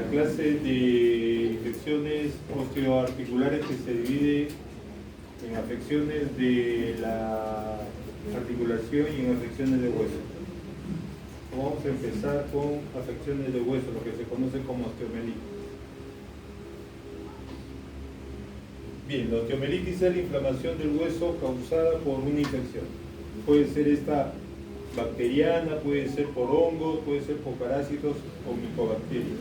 clase de infecciones osteoarticulares que se divide en afecciones de la articulación y en afecciones de hueso. Vamos a empezar con afecciones de hueso, lo que se conoce como osteomelitis. Bien, la osteomelitis es la inflamación del hueso causada por una infección. Puede ser esta bacteriana, puede ser por hongos, puede ser por parásitos o micobacterias.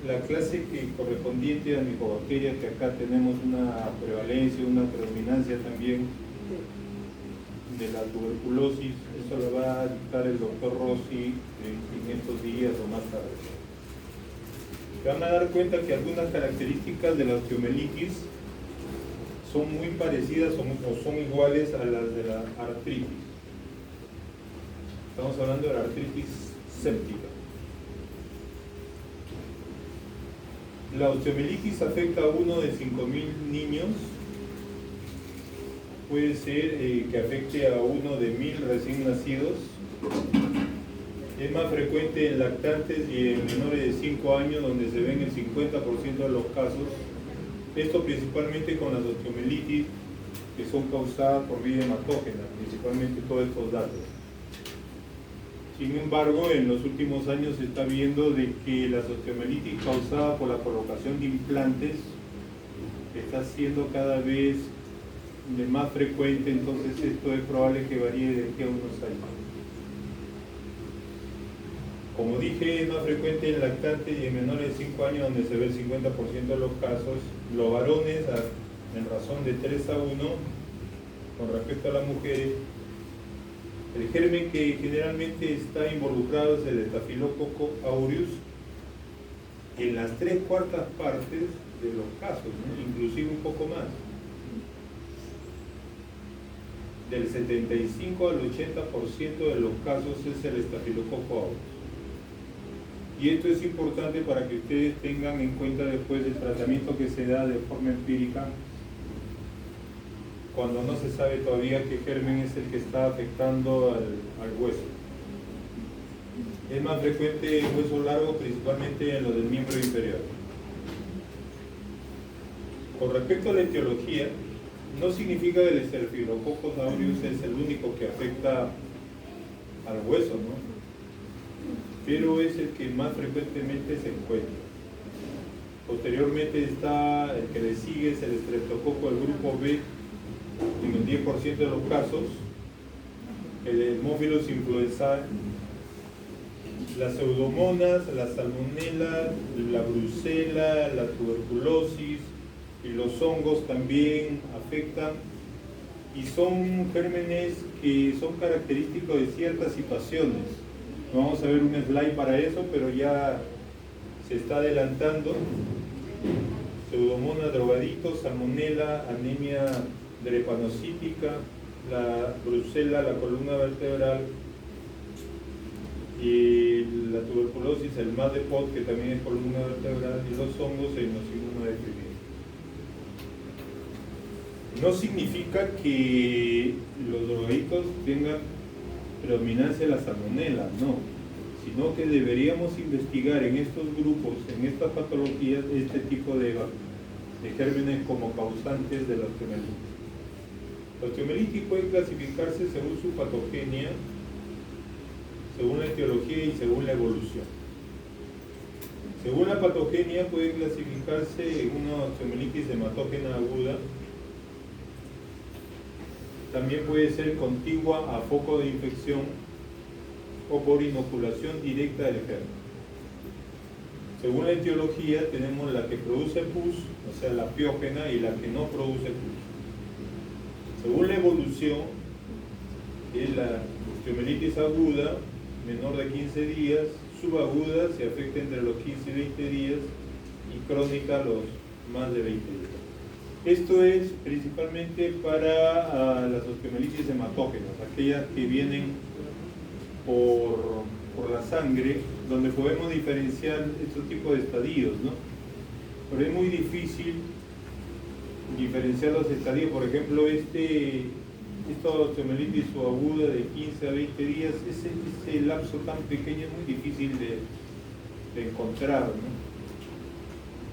La clase que correspondiente a micobacterias, que acá tenemos una prevalencia, una predominancia también de la tuberculosis, eso lo va a dictar el doctor Rossi en estos días o más tarde. Se van a dar cuenta que algunas características de la osteomelitis son muy parecidas o son iguales a las de la artritis. Estamos hablando de la artritis séptica. La osteomelitis afecta a uno de 5.000 niños. Puede ser que afecte a uno de 1.000 recién nacidos. Es más frecuente en lactantes y en menores de 5 años, donde se ven el 50% de los casos. Esto principalmente con las osteomelitis que son causadas por vía hematógena, principalmente todos estos datos. Sin embargo, en los últimos años se está viendo de que la osteomelitis causada por la colocación de implantes está siendo cada vez más frecuente, entonces esto es probable que varíe de aquí a unos años. Como dije, es más frecuente en lactantes y en menores de 5 años, donde se ve el 50% de los casos. Los varones, en razón de 3 a 1, con respecto a las mujeres. El germen que generalmente está involucrado es el Staphylococcus aureus en las 3/4 partes de los casos, ¿no? Inclusive un poco más. Del 75 al 80% de los casos es el Staphylococcus aureus. Y esto es importante para que ustedes tengan en cuenta después el tratamiento que se da de forma empírica cuando no se sabe todavía qué germen es el que está afectando al hueso. Es más frecuente en hueso largo, principalmente en lo del miembro inferior. Con respecto a la etiología, no significa que el Staphylococcus aureus es el único que afecta al hueso, ¿no? Pero es el que más frecuentemente se encuentra. Posteriormente está el que le sigue, es el Streptococcus del grupo B, en el 10% de los casos, el Haemophilus influenzae, las pseudomonas, la salmonela, la brucela, la tuberculosis y los hongos también afectan, y son gérmenes que son característicos de ciertas situaciones. No vamos a ver un slide para eso, pero ya se está adelantando. Pseudomonas, drogaditos, salmonela, anemia drepanocítica, la brucela, la columna vertebral, y la tuberculosis, el MAD de POT, que también es columna vertebral, y los hongos, el nocivo deprimido. No significa que los drogaditos tengan predominancia de la salmonela, no, sino que deberíamos investigar en estos grupos, en estas patologías, este tipo de gérmenes como causantes de la osteomelitis. La osteomelitis puede clasificarse según su patogenia, según la etiología y según la evolución. Según la patogenia puede clasificarse en una osteomelitis hematógena aguda. También puede ser contigua a foco de infección o por inoculación directa del germen. Según la etiología tenemos la que produce pus, o sea la piógena, y la que no produce pus. Según la evolución, es la osteomelitis aguda, menor de 15 días, subaguda se afecta entre los 15 y 20 días, y crónica los más de 20 días. Esto es principalmente para las osteomelitis hematógenas, aquellas que vienen por la sangre, donde podemos diferenciar estos tipos de estadios, ¿no? Pero es muy difícil diferenciar los estadios. Por ejemplo, esta osteomelitis subaguda de 15 a 20 días, ese lapso tan pequeño es muy difícil encontrar, ¿no?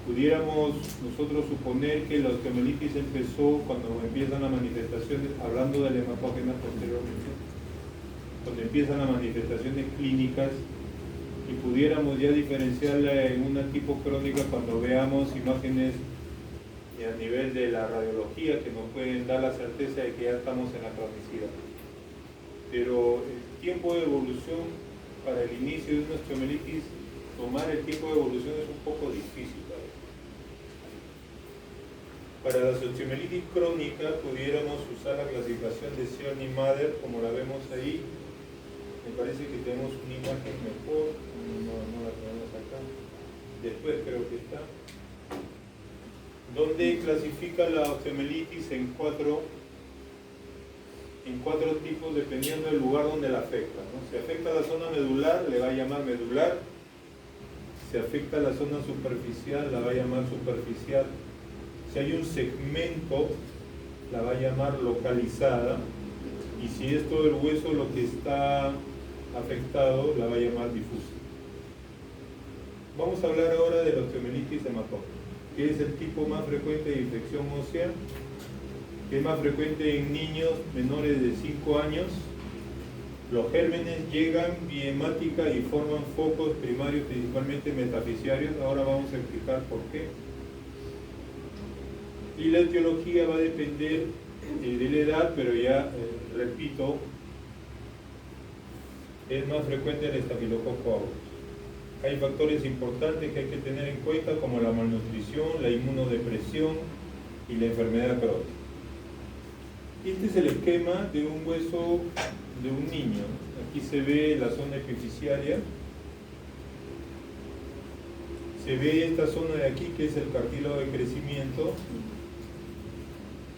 Pudiéramos nosotros suponer que la osteomielitis empezó cuando empiezan las manifestaciones, hablando de la hematógena posteriormente, cuando empiezan las manifestaciones clínicas, y pudiéramos ya diferenciarla en una tipo crónica cuando veamos imágenes a nivel de la radiología que nos pueden dar la certeza de que ya estamos en la cronicidad. Pero el tiempo de evolución para el inicio de una osteomielitis, tomar el tiempo de evolución es un poco difícil. Para la osteomielitis crónica pudiéramos usar la clasificación de Ciani-Mader como la vemos ahí. Me parece que tenemos una imagen mejor, no la tenemos acá, después creo que está, donde clasifica la osteomielitis en cuatro tipos dependiendo del lugar donde la afecta, ¿no? Si afecta la zona medular, le va a llamar medular. Si afecta la zona superficial, la va a llamar superficial. Si hay un segmento, la va a llamar localizada. Y si es todo el hueso lo que está afectado, la va a llamar difusa. Vamos a hablar ahora de la osteomielitis hematógena, que es el tipo más frecuente de infección ósea, que es más frecuente en niños menores de 5 años. Los gérmenes llegan vía hemática y forman focos primarios, principalmente metafisiarios. Ahora vamos a explicar por qué. Y la etiología va a depender de la edad, pero ya, repito, es más frecuente el estafilococo aureus. Hay factores importantes que hay que tener en cuenta, como la malnutrición, la inmunodepresión y la enfermedad crónica. Este es el esquema de un hueso de un niño. Aquí se ve la zona epifisiaria. Se ve esta zona de aquí, que es el cartílago de crecimiento.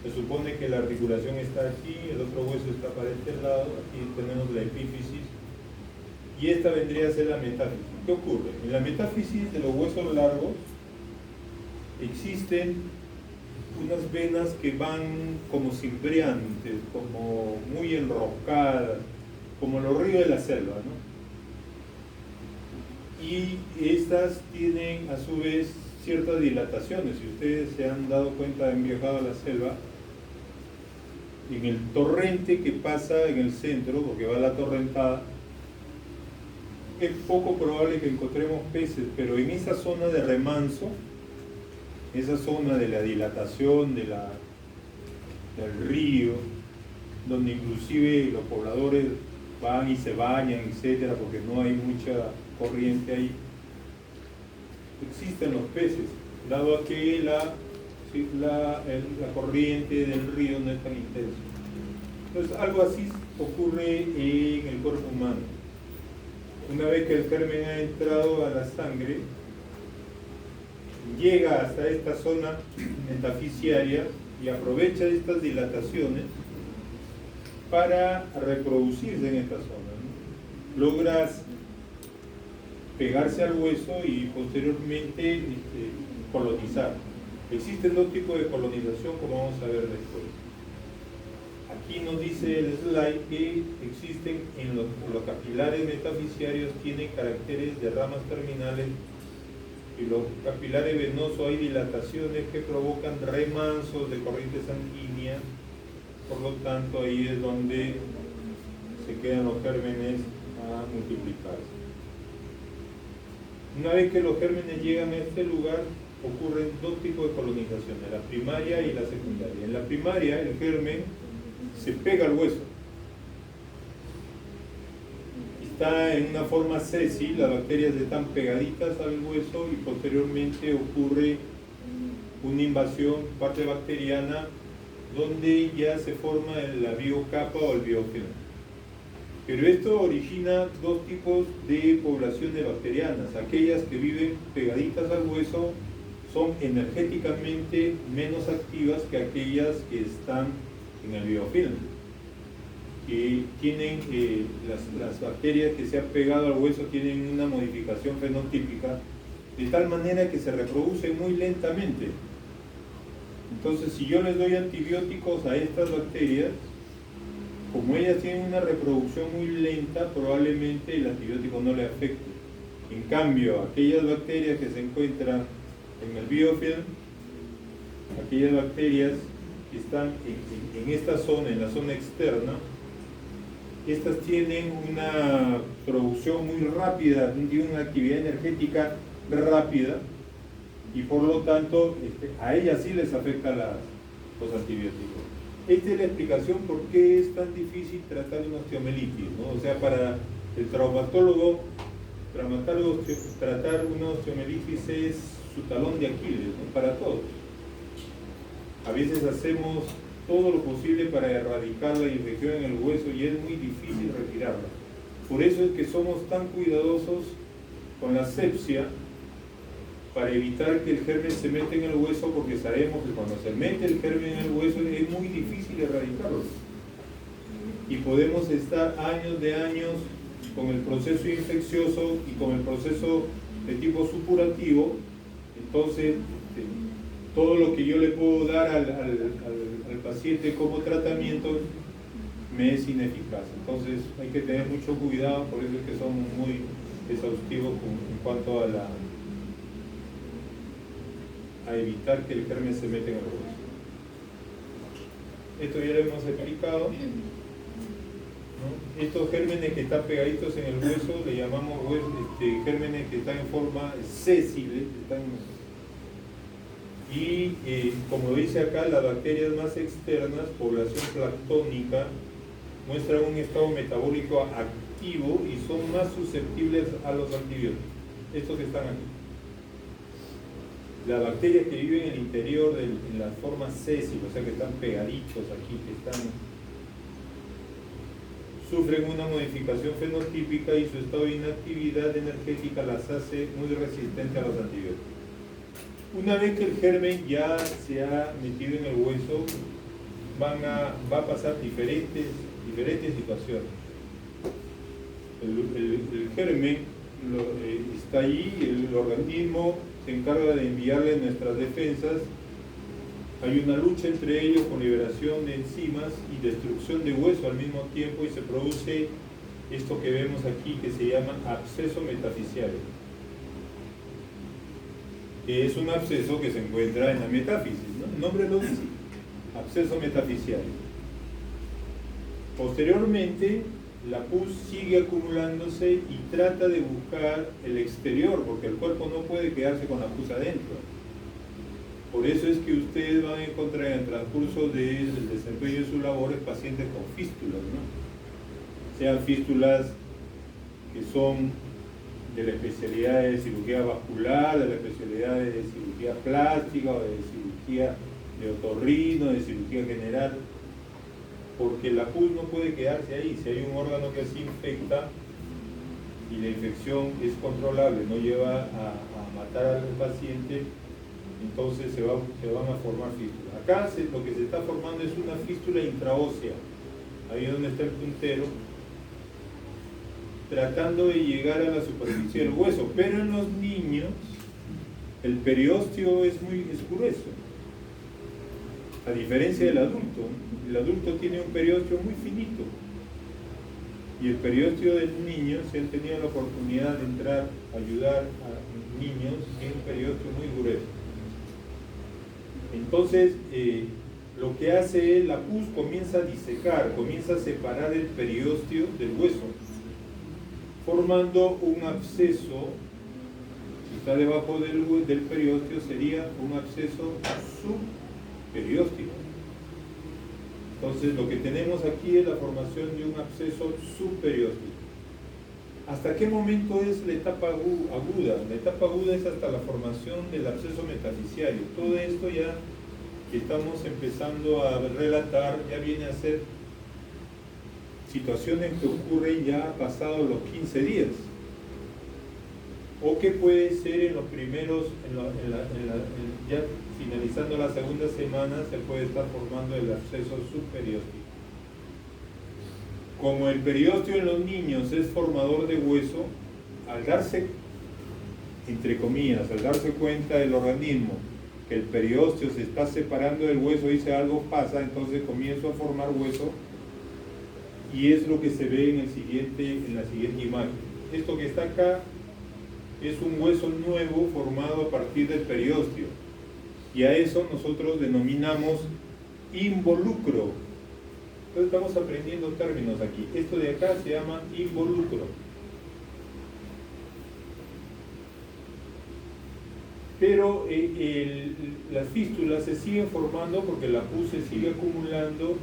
Se supone que la articulación está aquí, el otro hueso está para este lado, aquí tenemos la epífisis, y esta vendría a ser la metáfisis. ¿Qué ocurre? En la metáfisis de los huesos largos existen unas venas que van como cimbreantes, como muy enroscadas, como los ríos de la selva, ¿no? Y estas tienen a su vez ciertas dilataciones. Si ustedes se han dado cuenta, han viajado a la selva, en el torrente que pasa en el centro, porque va la torrentada, es poco probable que encontremos peces, pero en esa zona de remanso, esa zona de la dilatación del río, donde inclusive los pobladores van y se bañan, etcétera, porque no hay mucha corriente ahí, existen los peces, dado a que la corriente del río no es tan intensa. Entonces, algo así ocurre en el cuerpo humano. Una vez que el germen ha entrado a la sangre, llega hasta esta zona metafisiaria y aprovecha estas dilataciones para reproducirse en esta zona, ¿no? Logras pegarse al hueso y posteriormente colonizar. Existen dos tipos de colonización, como vamos a ver después. Aquí nos dice el slide que existen en los capilares metafisiarios, tienen caracteres de ramas terminales, y los capilares venosos hay dilataciones que provocan remansos de corriente sanguínea. Por lo tanto, ahí es donde se quedan los gérmenes a multiplicarse. Una vez que los gérmenes llegan a este lugar, ocurren dos tipos de colonizaciones, la primaria y la secundaria. En la primaria, el germen se pega al hueso. Está en una forma sésil, las bacterias están pegaditas al hueso y posteriormente ocurre una invasión, parte bacteriana, donde ya se forma la biocapa o el biofilm. Pero esto origina dos tipos de poblaciones bacterianas. Aquellas que viven pegaditas al hueso son energéticamente menos activas que aquellas que están en el biofilm, que tienen las bacterias que se han pegado al hueso tienen una modificación fenotípica de tal manera que se reproducen muy lentamente. Entonces, si yo les doy antibióticos a estas bacterias, como ellas tienen una reproducción muy lenta, probablemente el antibiótico no le afecte. En cambio, aquellas bacterias que se encuentran en el biofilm, aquellas bacterias que están en esta zona, en la zona externa, estas tienen una producción muy rápida, tienen una actividad energética rápida, y por lo tanto a ellas sí les afecta los antibióticos. Esta es la explicación por qué es tan difícil tratar una osteomelitis, ¿no? O sea, para el traumatólogo tratar una osteomelitis es su talón de Aquiles, ¿no? Para todos. A veces hacemos todo lo posible para erradicar la infección en el hueso y es muy difícil retirarla. Por eso es que somos tan cuidadosos con la asepsia, para evitar que el germen se meta en el hueso, porque sabemos que cuando se mete el germen en el hueso es muy difícil erradicarlo. Y podemos estar años de años con el proceso infeccioso y con el proceso de tipo supurativo. Entonces, todo lo que yo le puedo dar al paciente como tratamiento me es ineficaz. Entonces hay que tener mucho cuidado, por eso es que somos muy exhaustivos en cuanto a evitar que el germen se meta en el hueso. Esto ya lo hemos explicado, ¿no? Estos gérmenes que están pegaditos en el hueso le llamamos gérmenes que están en forma sésile, y como dice acá, las bacterias más externas, población planctónica, muestran un estado metabólico activo y son más susceptibles a los antibióticos. Estos que están aquí. Las bacterias que viven en el interior, en la forma sésil, o sea que están pegaditos aquí, sufren una modificación fenotípica y su estado de inactividad energética las hace muy resistentes a los antibióticos. Una vez que el germen ya se ha metido en el hueso, va a pasar diferentes situaciones. El germen está allí, el organismo se encarga de enviarle nuestras defensas. Hay una lucha entre ellos con liberación de enzimas y destrucción de hueso al mismo tiempo, y se produce esto que vemos aquí, que se llama absceso metafisiario, que es un absceso que se encuentra en la metáfisis, ¿no? El nombre lo dice, absceso metafisiario. Posteriormente, la pus sigue acumulándose y trata de buscar el exterior, porque el cuerpo no puede quedarse con la pus adentro. Por eso es que ustedes van a encontrar en el transcurso del desempeño de sus labores pacientes con fístulas, ¿no? Sean fístulas que son de la especialidad de cirugía vascular, de la especialidad de cirugía plástica, o de cirugía de otorrino, de cirugía general, porque la pus no puede quedarse ahí. Si hay un órgano que se infecta y la infección es controlable, no lleva a matar al paciente, entonces se van a formar fístulas. Acá lo que se está formando es una fístula intraósea, ahí donde está el puntero, tratando de llegar a la superficie del hueso, pero en los niños el periósteo es grueso, a diferencia del adulto. El adulto tiene un periósteo muy finito, y el periósteo del niño, si han tenido la oportunidad de entrar a ayudar a niños, tiene un periósteo muy grueso. Entonces, lo que hace es, la pus comienza a disecar, comienza a separar el periósteo del hueso, formando un absceso. Si está debajo del periósteo, sería un absceso subperióstico. Entonces, lo que tenemos aquí es la formación de un absceso subperióstico. ¿Hasta qué momento es la etapa aguda? La etapa aguda es hasta la formación del absceso metafisiario. Todo esto ya que estamos empezando a relatar ya viene a ser situaciones que ocurren ya pasados los 15 días, o que puede ser en los primeros, ya finalizando la segunda semana, se puede estar formando el absceso subperióstico. Como el periósteo en los niños es formador de hueso, al darse, entre comillas, al darse cuenta del organismo que el periósteo se está separando del hueso, dice algo pasa, entonces comienzo a formar hueso, y es lo que se ve en la siguiente imagen. Esto que está acá es un hueso nuevo formado a partir del periósteo. Y a eso nosotros denominamos involucro. Entonces estamos aprendiendo términos aquí. Esto de acá se llama involucro. Pero las fístulas se siguen formando porque la pus se sigue acumulando,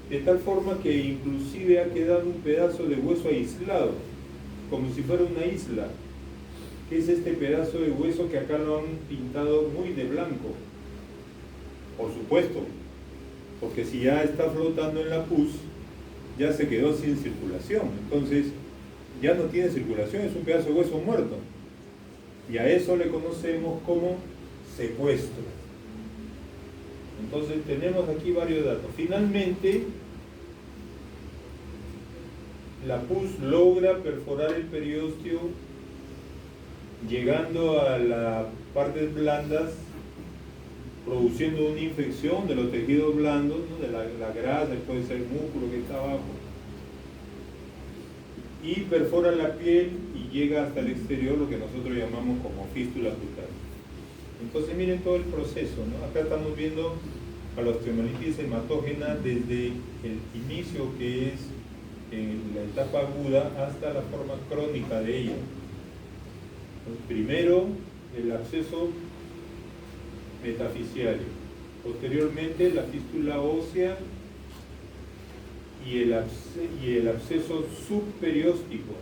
de tal forma que inclusive ha quedado un pedazo de hueso aislado, como si fuera una isla, que es este pedazo de hueso que acá lo han pintado muy de blanco. Por supuesto, porque si ya está flotando en la pus, ya se quedó sin circulación, entonces ya no tiene circulación, es un pedazo de hueso muerto. Y a eso le conocemos como secuestro. Entonces tenemos aquí varios datos. Finalmente, la pus logra perforar el periósteo, llegando a las partes blandas, produciendo una infección de los tejidos blandos, ¿no? De la grasa, puede ser el músculo que está abajo, y perfora la piel y llega hasta el exterior, lo que nosotros llamamos como fístula cutánea. Entonces miren todo el proceso, ¿no? Acá estamos viendo a la osteomelitis hematógena desde el inicio, que es en la etapa aguda, hasta la forma crónica de ella. Entonces, primero el absceso metafisiario, posteriormente la fístula ósea y el absceso subperióstico,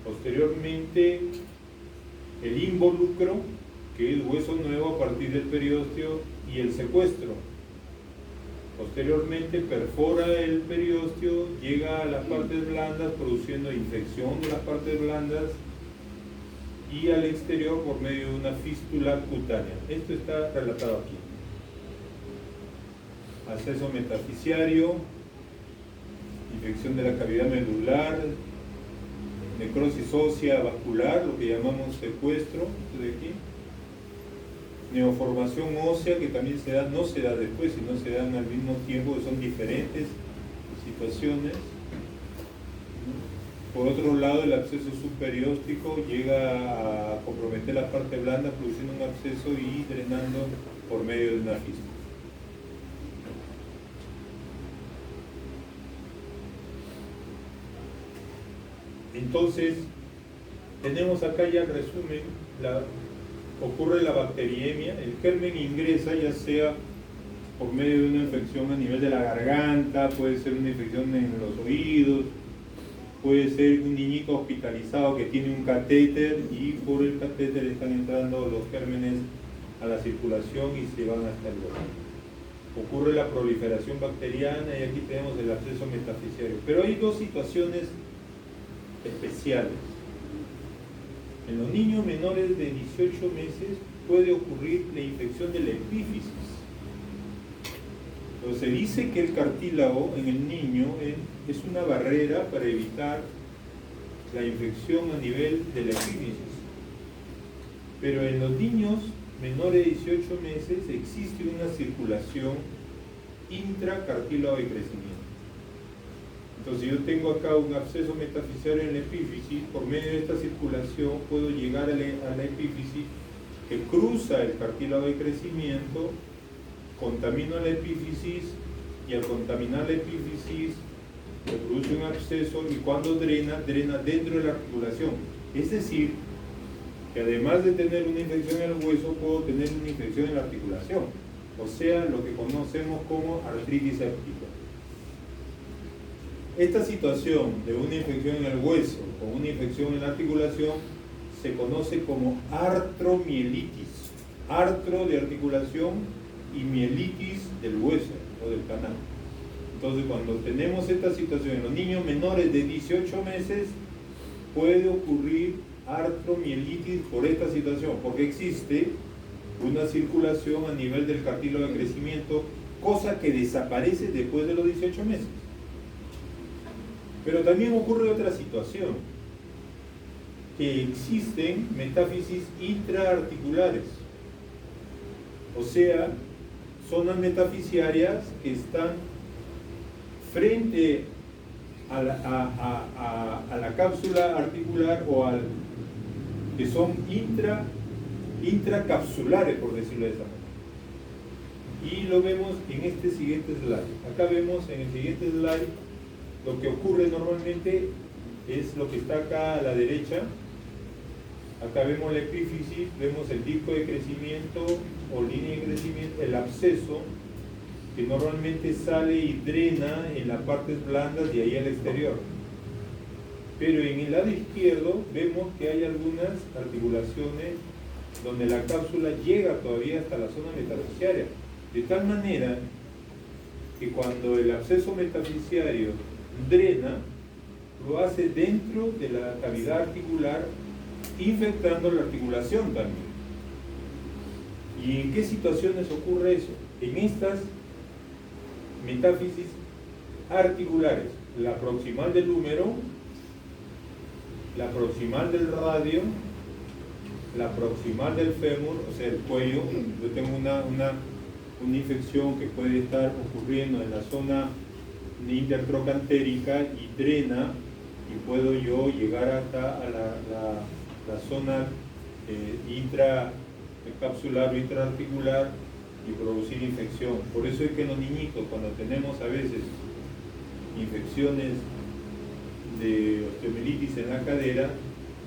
posteriormente el involucro, que es hueso nuevo a partir del periósteo, y el secuestro. Posteriormente perfora el periósteo, llega a las partes blandas produciendo infección de las partes blandas y al exterior por medio de una fístula cutánea. Esto está relatado aquí. Absceso metafisiario, infección de la cavidad medular, necrosis ósea vascular, lo que llamamos secuestro, esto de aquí. Neoformación ósea, que también se da, no se da después, sino se dan al mismo tiempo, que son diferentes situaciones. Por otro lado, el absceso subperióstico llega a comprometer la parte blanda, produciendo un absceso y drenando por medio de una fístula. Entonces, tenemos acá ya el resumen. Ocurre la bacteriemia, el germen ingresa ya sea por medio de una infección a nivel de la garganta, puede ser una infección en los oídos, puede ser un niñito hospitalizado que tiene un catéter y por el catéter están entrando los gérmenes a la circulación y se van hasta el lugar. Ocurre la proliferación bacteriana y aquí tenemos el absceso metafisiario. Pero hay dos situaciones especiales. En los niños menores de 18 meses puede ocurrir la infección de la epífisis. Entonces se dice que el cartílago en el niño es una barrera para evitar la infección a nivel de la epífisis. Pero en los niños menores de 18 meses existe una circulación intracartílago de crecimiento. Entonces, si yo tengo acá un absceso metafisiario en la epífisis, por medio de esta circulación puedo llegar a la epífisis, que cruza el cartílago de crecimiento, contamina la epífisis y al contaminar la epífisis se produce un absceso y cuando drena dentro de la articulación. Es decir, que además de tener una infección en el hueso, puedo tener una infección en la articulación, o sea, lo que conocemos como artritis séptica. Esta situación de una infección en el hueso o una infección en la articulación se conoce como artromielitis. Artro de articulación y mielitis del hueso o del canal. Entonces, cuando tenemos esta situación en los niños menores de 18 meses, puede ocurrir artromielitis por esta situación, porque existe una circulación a nivel del cartílago de crecimiento, cosa que desaparece después de los 18 meses. Pero también ocurre otra situación, que existen metáfisis intraarticulares, o sea, zonas metafisiarias que están frente a la cápsula articular o que son intracapsulares, por decirlo de esa manera. Y lo vemos en este siguiente slide. Acá vemos en el siguiente slide lo que ocurre normalmente es lo que está acá a la derecha. Acá vemos la epífisis, vemos el disco de crecimiento o línea de crecimiento, el absceso, que normalmente sale y drena en las partes blandas y ahí al exterior. Pero en el lado izquierdo vemos que hay algunas articulaciones donde la cápsula llega todavía hasta la zona metafisiaria. De tal manera que cuando el absceso metafisiario drena, lo hace dentro de la cavidad articular, infectando la articulación también. ¿Y en qué situaciones ocurre eso? En estas metáfisis articulares, la proximal del húmero, la proximal del radio, la proximal del fémur, o sea, el cuello. Yo tengo una infección que puede estar ocurriendo en la zona intertrocantérica y drena, y puedo yo llegar hasta a la zona intracapsular o intraarticular y producir infección. Por eso es que los niñitos, cuando tenemos a veces infecciones de osteomielitis en la cadera,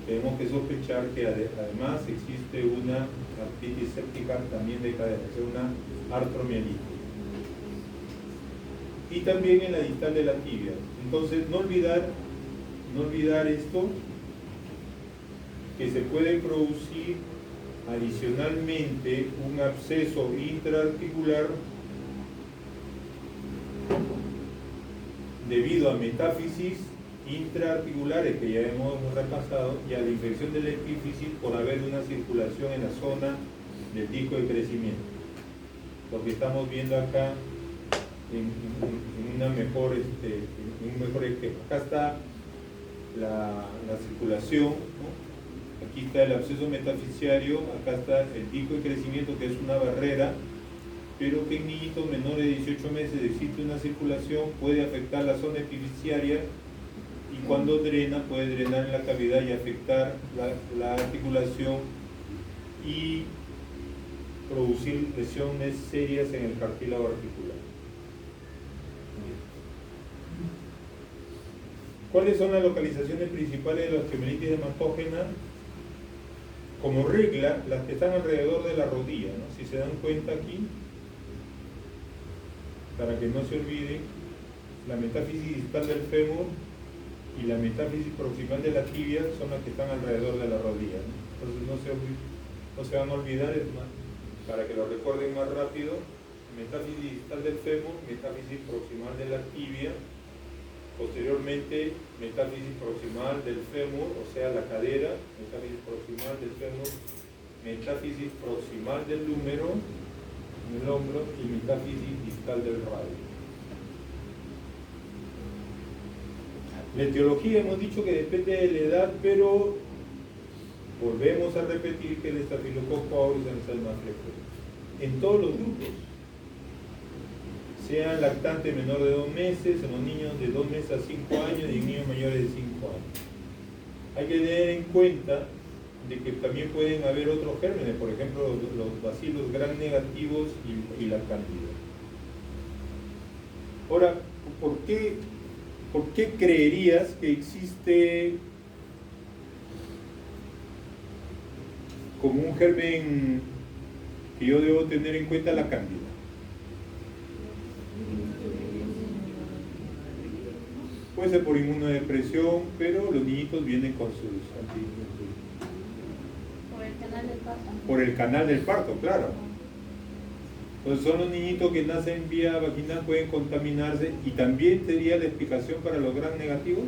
tenemos que sospechar que además existe una artritis séptica también de cadera, es una artromielitis. Y también en la distal de la tibia. Entonces, no olvidar esto, que se puede producir adicionalmente un absceso intraarticular debido a metáfisis intraarticulares que ya hemos repasado y a la infección de la epífisis por haber una circulación en la zona del disco de crecimiento. Lo que estamos viendo acá en un mejor esquema. Acá está la circulación, ¿no? Aquí está el absceso metafisiario, acá está el disco de crecimiento, que es una barrera, pero que en niñitos menores de 18 meses existe una circulación, puede afectar la zona epifisiaria, y cuando drena, puede drenar en la cavidad y afectar la articulación y producir lesiones serias en el cartílago articular. ¿Cuáles son las localizaciones principales de la osteomielitis hematógena? Como regla, las que están alrededor de la rodilla, ¿no? Si se dan cuenta aquí, para que no se olvide, la metáfisis distal del fémur y la metáfisis proximal de la tibia son las que están alrededor de la rodilla, ¿no? Entonces no se van a olvidar, es más, para que lo recuerden más rápido: metáfisis distal del fémur, metáfisis proximal de la tibia, posteriormente metáfisis proximal del fémur, o sea la cadera, metáfisis proximal del fémur, metáfisis proximal del húmero, en el hombro, y metáfisis distal del radio. La etiología hemos dicho que depende de la edad, pero volvemos a repetir que el estafilococo aureus es el más frecuente en todos los grupos, sea lactante menor de 2 meses, en los niños de 2 meses a 5 años y en niños mayores de 5 años. Hay que tener en cuenta de que también pueden haber otros gérmenes, por ejemplo los bacilos gram negativos y la cándida. Ahora, ¿por qué creerías que existe como un germen que yo debo tener en cuenta la cándida? Puede ser por inmunodepresión, pero los niñitos vienen con sus antibióticos. ¿Por el canal del parto? Por el canal del parto, claro. Entonces son los niñitos que nacen vía vaginal, pueden contaminarse, y también sería la explicación para los gram negativos.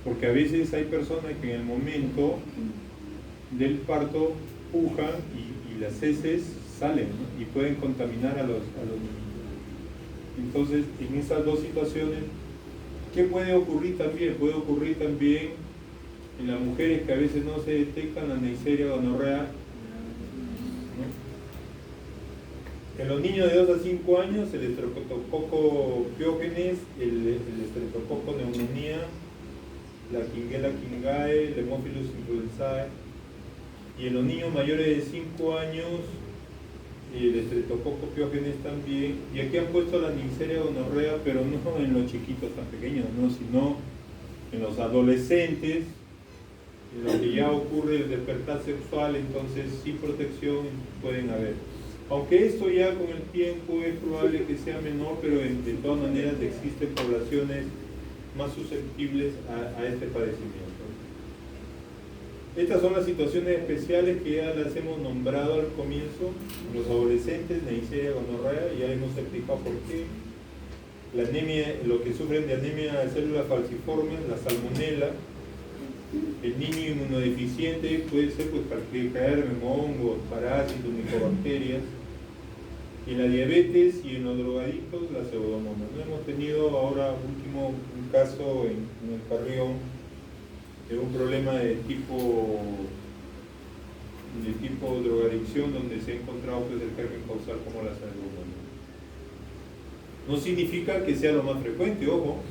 Porque a veces hay personas que en el momento del parto pujan y las heces salen, ¿no? Y pueden contaminar a los niños. Entonces, en esas dos situaciones, ¿qué puede ocurrir también? Puede ocurrir también en las mujeres que a veces no se detectan la Neisseria gonorrea, ¿no? En los niños de 2 a 5 años, el Streptococcus pyogenes, el Streptococcus pneumoniae, la Quinguela quingae, Haemophilus influenzae, y en los niños mayores de 5 años el Streptococcus pyogenes también, y aquí han puesto la Neisseria gonorrea, pero no en los chiquitos tan pequeños, ¿no? Sino en los adolescentes, en los que ya ocurre el despertar sexual, entonces sin protección pueden haber. Aunque esto ya con el tiempo es probable que sea menor, pero de todas maneras existen poblaciones más susceptibles a este padecimiento. Estas son las situaciones especiales que ya las hemos nombrado al comienzo. Los adolescentes, Neisseria gonorrea, ya hemos explicado por qué. La anemia, lo que sufren de anemia de células falciformes, la salmonela. El niño inmunodeficiente puede ser pues germen, hongos, parásitos, micobacterias. Y en la diabetes y en los drogadictos, la pseudomonas. ¿No? Hemos tenido ahora último un caso en el Carrión de un problema de tipo drogadicción, donde se ha encontrado pues, el germen causal como la pseudomonas. No significa que sea lo más frecuente, ojo.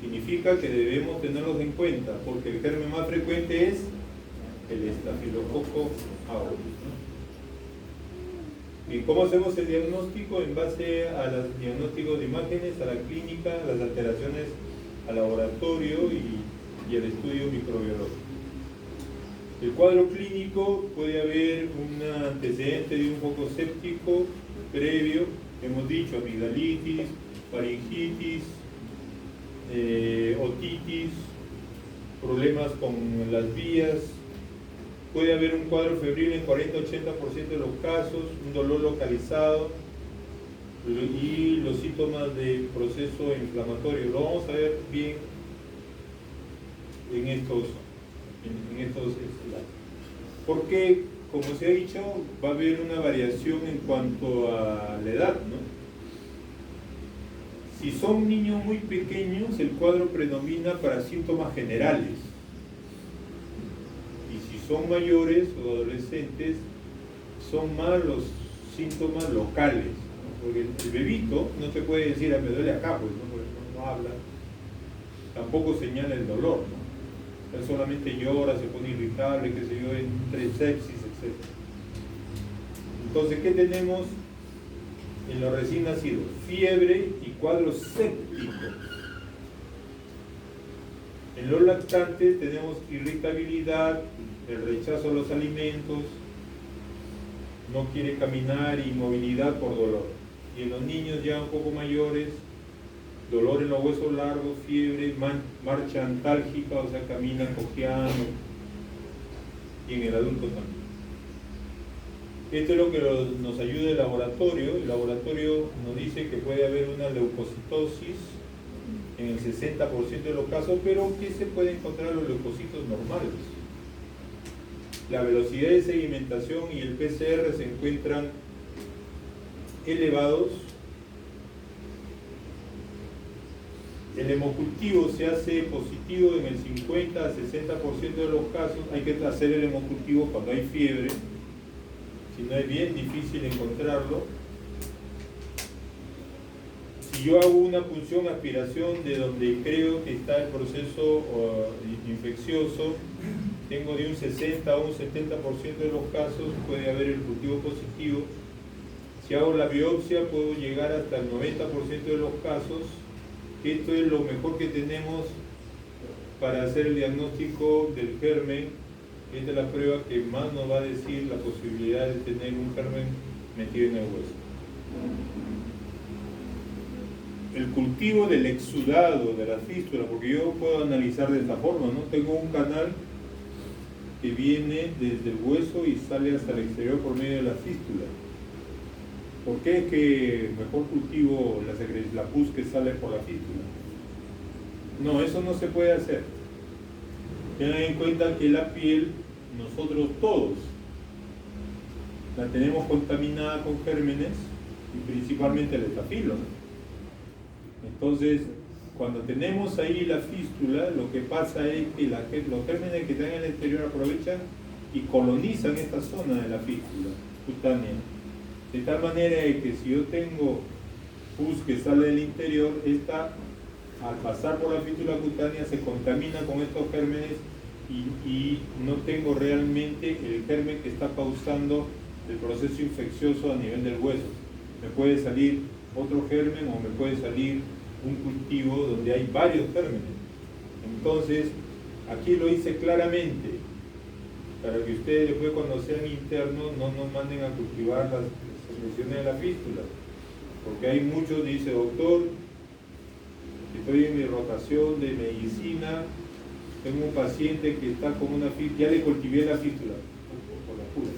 Significa que debemos tenerlos en cuenta, porque el germen más frecuente es el estafilococo aureus, ¿no? ¿Y cómo hacemos el diagnóstico? En base a los diagnósticos de imágenes, a la clínica, a las alteraciones al laboratorio y al estudio microbiológico. El cuadro clínico puede haber un antecedente de un foco séptico previo, hemos dicho amigdalitis, faringitis, otitis, problemas con las vías. Puede haber un cuadro febril en 40-80% de los casos, un dolor localizado y los síntomas de proceso inflamatorio. Lo vamos a ver bien en estos slides. Porque, como se ha dicho, va a haber una variación en cuanto a la edad, ¿no? Si son niños muy pequeños, el cuadro predomina para síntomas generales. Son mayores o adolescentes, son más los síntomas locales, ¿no? Porque el bebito no te puede decir, me duele acá, pues, ¿no? Porque no habla, tampoco señala el dolor, ¿no? Él solamente llora, se pone irritable, qué sé yo, entre sepsis, etc. Entonces, ¿qué tenemos en los recién nacidos? Fiebre y cuadros sépticos. En los lactantes tenemos irritabilidad, el rechazo a los alimentos, no quiere caminar, inmovilidad por dolor. Y en los niños ya un poco mayores, dolor en los huesos largos, fiebre, marcha antálgica, o sea, camina cojeando, y en el adulto también. Esto es lo que nos ayuda el laboratorio. El laboratorio nos dice que puede haber una leucocitosis en el 60% de los casos, pero que se puede encontrar en los leucocitos normales. La velocidad de sedimentación y el PCR se encuentran elevados. El hemocultivo se hace positivo en el 50 a 60% de los casos. Hay que hacer el hemocultivo cuando hay fiebre, si no es bien difícil encontrarlo. Si yo hago una punción aspiración de donde creo que está el proceso infeccioso, tengo de un 60 a un 70% de los casos puede haber el cultivo positivo. Si hago la biopsia puedo llegar hasta el 90% de los casos. Esto es lo mejor que tenemos para hacer el diagnóstico del germen. Esta es la prueba que más nos va a decir la posibilidad de tener un germen metido en el hueso. El cultivo del exudado de la fístula, porque yo puedo analizar de esta forma, ¿no? Tengo un canal que viene desde el hueso y sale hasta el exterior por medio de la fístula. ¿Por qué es que mejor cultivo la pus que sale por la fístula? No, eso no se puede hacer. Tengan en cuenta que la piel, nosotros todos, la tenemos contaminada con gérmenes, y principalmente el estafilo, ¿no? Entonces, cuando tenemos ahí la fístula, lo que pasa es que los gérmenes que están en el exterior aprovechan y colonizan esta zona de la fístula cutánea. De tal manera que si yo tengo pus que sale del interior, esta al pasar por la fístula cutánea se contamina con estos gérmenes y no tengo realmente el germen que está causando el proceso infeccioso a nivel del hueso. Me puede salir otro germen o me puede salir un cultivo donde hay varios gérmenes. Entonces, aquí lo hice claramente, para que ustedes después cuando sean internos no nos manden a cultivar las secreciones de la fístula. Porque hay muchos, dice, doctor, estoy en mi rotación de medicina, tengo un paciente que está con una fístula, ya le cultivé la fístula, por la pura.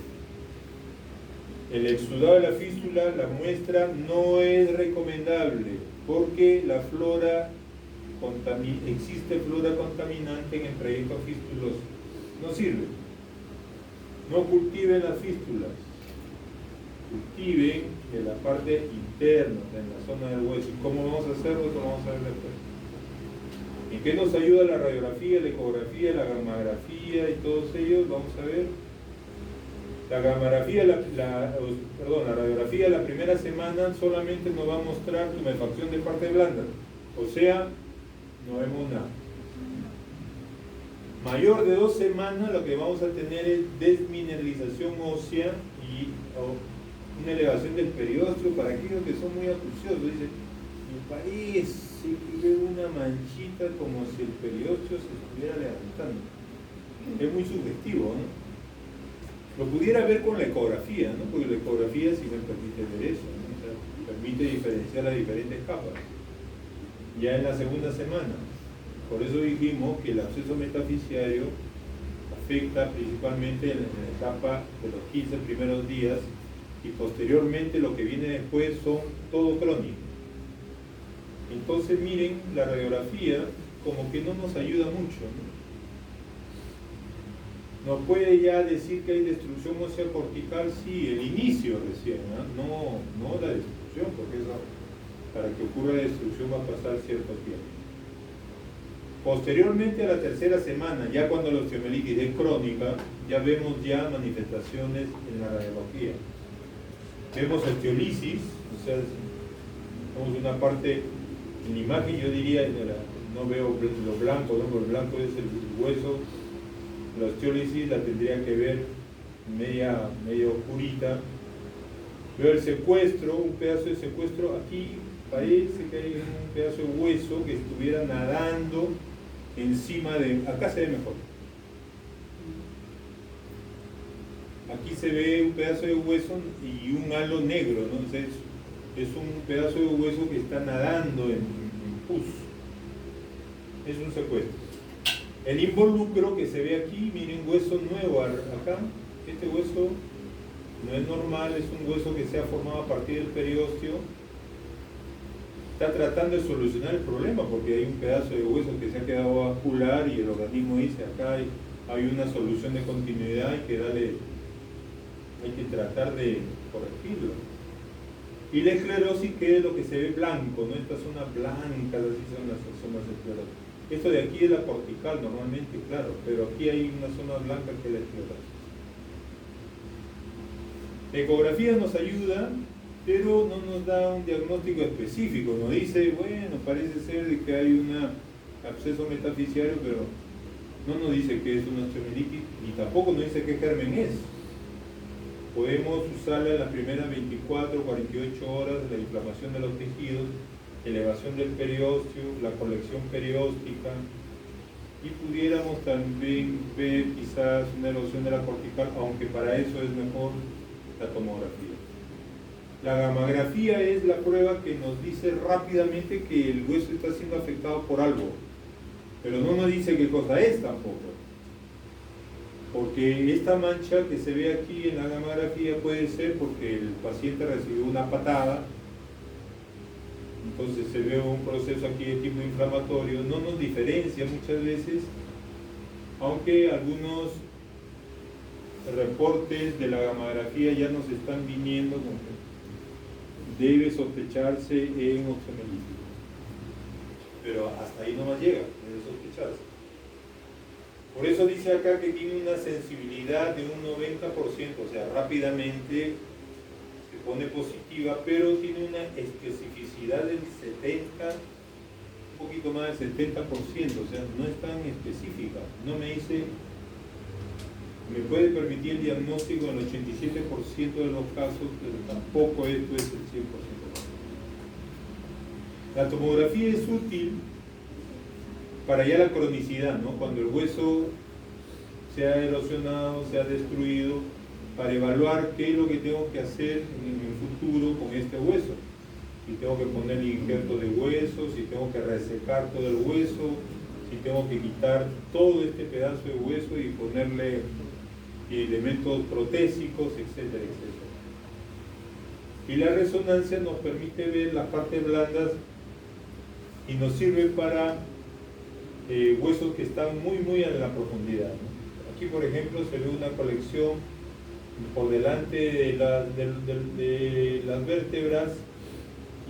El exudado de la fístula, la muestra, no es recomendable, porque la flora, existe flora contaminante en el trayecto fístuloso. No sirve. No cultiven las fístulas. Cultiven de la parte interna, en la zona del hueso. ¿Y cómo vamos a hacerlo? Eso lo vamos a ver después. ¿En qué nos ayuda la radiografía, la ecografía, la gammagrafía y todos ellos? Vamos a ver. La gammagrafía, la radiografía la primera semana solamente nos va a mostrar tumefacción de parte blanda. O sea, no vemos nada. Mayor de 2 semanas lo que vamos a tener es desmineralización ósea y una elevación del periósteo. Para aquellos que son muy acuciosos, dicen, me parece que veo una manchita como si el periósteo se estuviera levantando. Es muy sugestivo, ¿no? Lo pudiera ver con la ecografía, ¿no? Porque la ecografía sí me permite ver eso, ¿no? O sea, permite diferenciar las diferentes capas. Ya en la segunda semana. Por eso dijimos que el absceso metafisiario afecta principalmente en la etapa de los 15 primeros días y posteriormente lo que viene después son todo crónico. Entonces miren, la radiografía como que no nos ayuda mucho, ¿no? Nos puede ya decir que hay destrucción ósea cortical, sí, el inicio recién, ¿no? No la destrucción, porque eso, para que ocurra la destrucción va a pasar cierto tiempo. Posteriormente a la tercera semana, ya cuando la osteomielitis es crónica, ya vemos ya manifestaciones en la radiología. Vemos osteolisis, o sea, vemos una parte, en la imagen yo diría, no veo lo blanco, ¿no? Porque el blanco es el hueso. La osteólisis la tendría que ver medio oscurita. Veo el secuestro, un pedazo de secuestro. Aquí parece que hay un pedazo de hueso que estuviera nadando encima de... Acá se ve mejor. Aquí se ve un pedazo de hueso y un halo negro, ¿no? Entonces, es un pedazo de hueso que está nadando en pus. Es un secuestro. El involucro que se ve aquí, miren, hueso nuevo acá. Este hueso no es normal, es un hueso que se ha formado a partir del periósteo. Está tratando de solucionar el problema porque hay un pedazo de hueso que se ha quedado vascular y el organismo dice, acá hay una solución de continuidad, hay que tratar de corregirlo. Y la esclerosis, que es lo que se ve blanco, ¿no? Estas zonas blancas, así son las zonas esclerosas. Esto de aquí es la cortical normalmente, claro, pero aquí hay una zona blanca que es la esclerosis. La ecografía nos ayuda, pero no nos da un diagnóstico específico. Nos dice, bueno, parece ser de que hay un absceso metafisiario, pero no nos dice que es una osteomielitis, ni tampoco nos dice qué germen es. Podemos usarla en las primeras 24 o 48 horas de la inflamación de los tejidos, elevación del periósteo, la colección perióstica, y pudiéramos también ver quizás una erosión de la cortical, aunque para eso es mejor la tomografía. La gammagrafía es la prueba que nos dice rápidamente que el hueso está siendo afectado por algo, pero no nos dice qué cosa es tampoco. Porque esta mancha que se ve aquí en la gammagrafía puede ser porque el paciente recibió una patada, entonces se ve un proceso aquí de tipo inflamatorio. No nos diferencia muchas veces, aunque algunos reportes de la gammagrafía ya nos están viniendo con que debe sospecharse en osteomielitis. Pero hasta ahí no más llega, debe sospecharse. Por eso dice acá que tiene una sensibilidad de un 90%, o sea, rápidamente se pone positiva, pero tiene una especificidad del 70 un poquito más del 70%, o sea, no es tan específica. No me dice, me puede permitir el diagnóstico en el 87% de los casos, pero tampoco esto es el 100%. La tomografía es útil para ya la cronicidad, ¿no? Cuando el hueso se ha erosionado, se ha destruido, para evaluar qué es lo que tengo que hacer en el futuro con este hueso. Si tengo que poner injerto de hueso, si tengo que resecar todo el hueso, si tengo que quitar todo este pedazo de hueso y ponerle elementos protésicos, etcétera, etcétera. Y la resonancia nos permite ver las partes blandas y nos sirve para huesos que están muy en la profundidad, ¿no? Aquí, por ejemplo, se ve una colección por delante de las vértebras,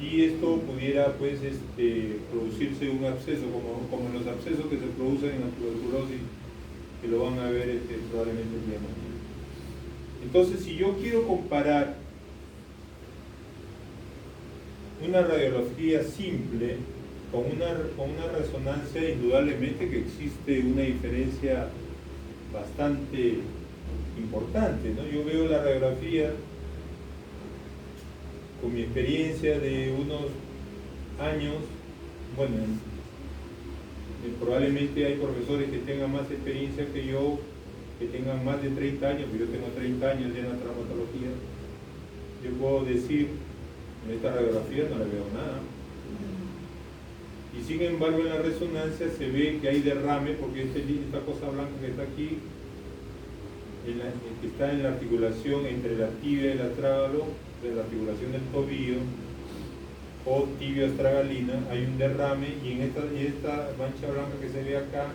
y esto pudiera pues producirse un absceso, como los abscesos que se producen en la tuberculosis, que lo van a ver probablemente el día de mañana. Entonces, si yo quiero comparar una radiología simple con una resonancia, indudablemente que existe una diferencia bastante importante, ¿no? Yo veo la radiografía con mi experiencia de unos años, bueno, probablemente hay profesores que tengan más experiencia que yo, que tengan más de 30 años, pero yo tengo 30 años ya en la traumatología. Yo puedo decir, en esta radiografía no le veo nada. Y sin embargo en la resonancia se ve que hay derrame, porque esta cosa blanca que está aquí, que está en la articulación entre la tibia y el astrágalo, de la articulación del tobillo, o tibia astragalina, hay un derrame, y en esta mancha blanca que se ve acá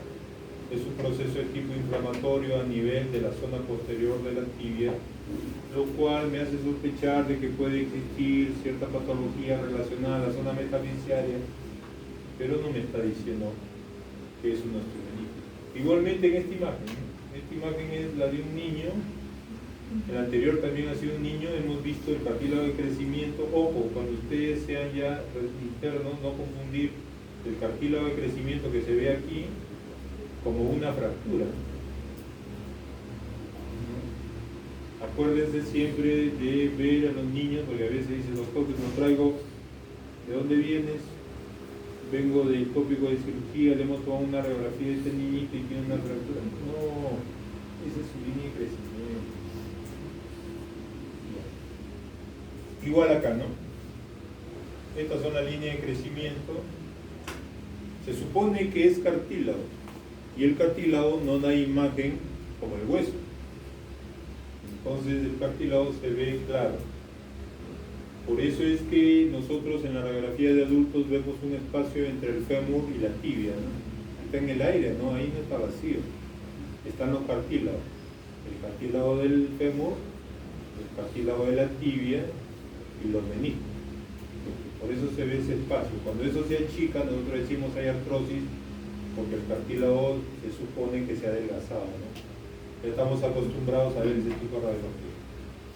es un proceso de tipo inflamatorio a nivel de la zona posterior de la tibia, lo cual me hace sospechar de que puede existir cierta patología relacionada a la zona metafisiaria, pero no me está diciendo que es una osteomenitis. Igualmente en esta imagen es la de un niño. El anterior también ha sido un niño. Hemos visto el cartílago de crecimiento. Ojo, cuando ustedes sean ya internos, no confundir el cartílago de crecimiento que se ve aquí como una fractura. Acuérdense siempre de ver a los niños, porque a veces dicen los doctor, no traigo, ¿de dónde vienes? Vengo del tópico de cirugía, le hemos tomado una radiografía de este niñito y tiene una fractura. No, esa es su línea de crecimiento. Igual acá, ¿no? Estas son las líneas de crecimiento. Se supone que es cartílago, y el cartílago no da imagen como el hueso. Entonces el cartílago se ve claro. Por eso es que nosotros en la radiografía de adultos vemos un espacio entre el fémur y la tibia, ¿no? Está en el aire, ¿no? Ahí no está vacío. Están los cartílagos. El cartílago del fémur, el cartílago de la tibia y los meniscos. Por eso se ve ese espacio. Cuando eso se achica, nosotros decimos hay artrosis, porque el cartílago se supone que se ha adelgazado, ¿no? Ya estamos acostumbrados a ver ese tipo de radiografía.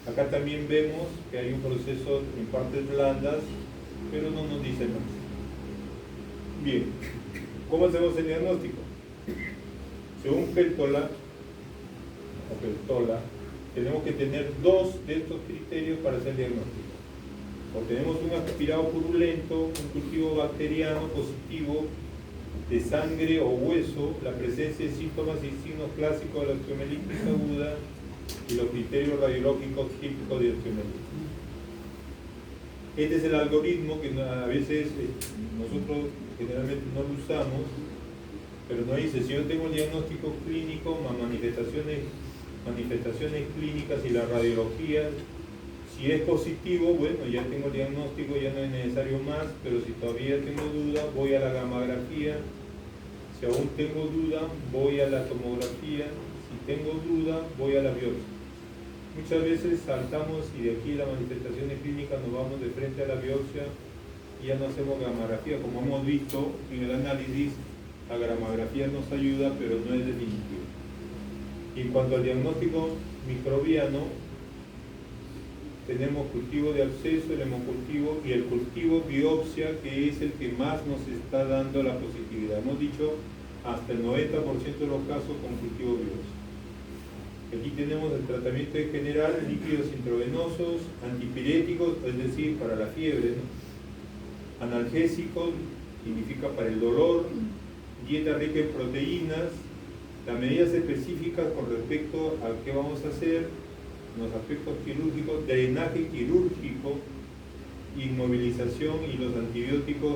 Acá también vemos que hay un proceso en partes blandas, pero no nos dice más. Bien, ¿cómo hacemos el diagnóstico? Según Peltola, tenemos que tener dos de estos criterios para hacer el diagnóstico. O tenemos un aspirado purulento, un cultivo bacteriano positivo de sangre o hueso, la presencia de síntomas y signos clásicos de la osteomelitis aguda, y los criterios radiológicos típicos de osteomelitis. Este es el algoritmo que a veces nosotros generalmente no lo usamos, pero nos dice, si yo tengo el diagnóstico clínico, más manifestaciones clínicas y la radiología, si es positivo, bueno, ya tengo el diagnóstico, ya no es necesario más, pero si todavía tengo duda, voy a la gamografía. Si aún tengo duda, voy a la tomografía. Si tengo duda, voy a la biopsia. Muchas veces saltamos y de aquí las manifestaciones clínicas nos vamos de frente a la biopsia y ya no hacemos gamografía. Como hemos visto en el análisis, la gamografía nos ayuda, pero no es definitivo. Y en cuanto al diagnóstico microbiano, tenemos cultivo de absceso, el hemocultivo y el cultivo biopsia, que es el que más nos está dando la positividad. Hemos dicho hasta el 90% de los casos con cultivo biopsia. Aquí tenemos el tratamiento en general, líquidos intravenosos, antipiréticos, es decir, para la fiebre, ¿no? Analgésicos, significa para el dolor, dieta rica en proteínas, las medidas específicas con respecto a qué vamos a hacer, los aspectos quirúrgicos, drenaje quirúrgico, inmovilización y los antibióticos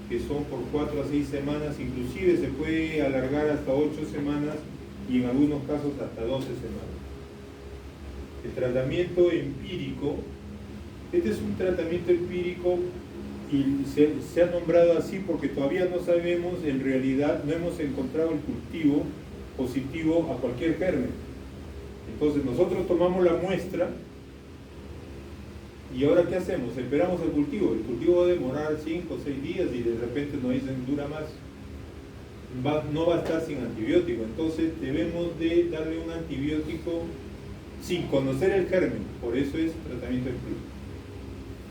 que son por 4 a 6 semanas, inclusive se puede alargar hasta 8 semanas y en algunos casos hasta 12 semanas. El tratamiento empírico, este es un tratamiento empírico y se ha nombrado así porque todavía no sabemos, en realidad no hemos encontrado el cultivo positivo a cualquier germen. Entonces nosotros tomamos la muestra y ahora ¿qué hacemos? Esperamos el cultivo. El cultivo va a demorar 5 o 6 días y de repente nos dicen dura más. No va a estar sin antibiótico. Entonces debemos de darle un antibiótico sin conocer el germen. Por eso es tratamiento empírico.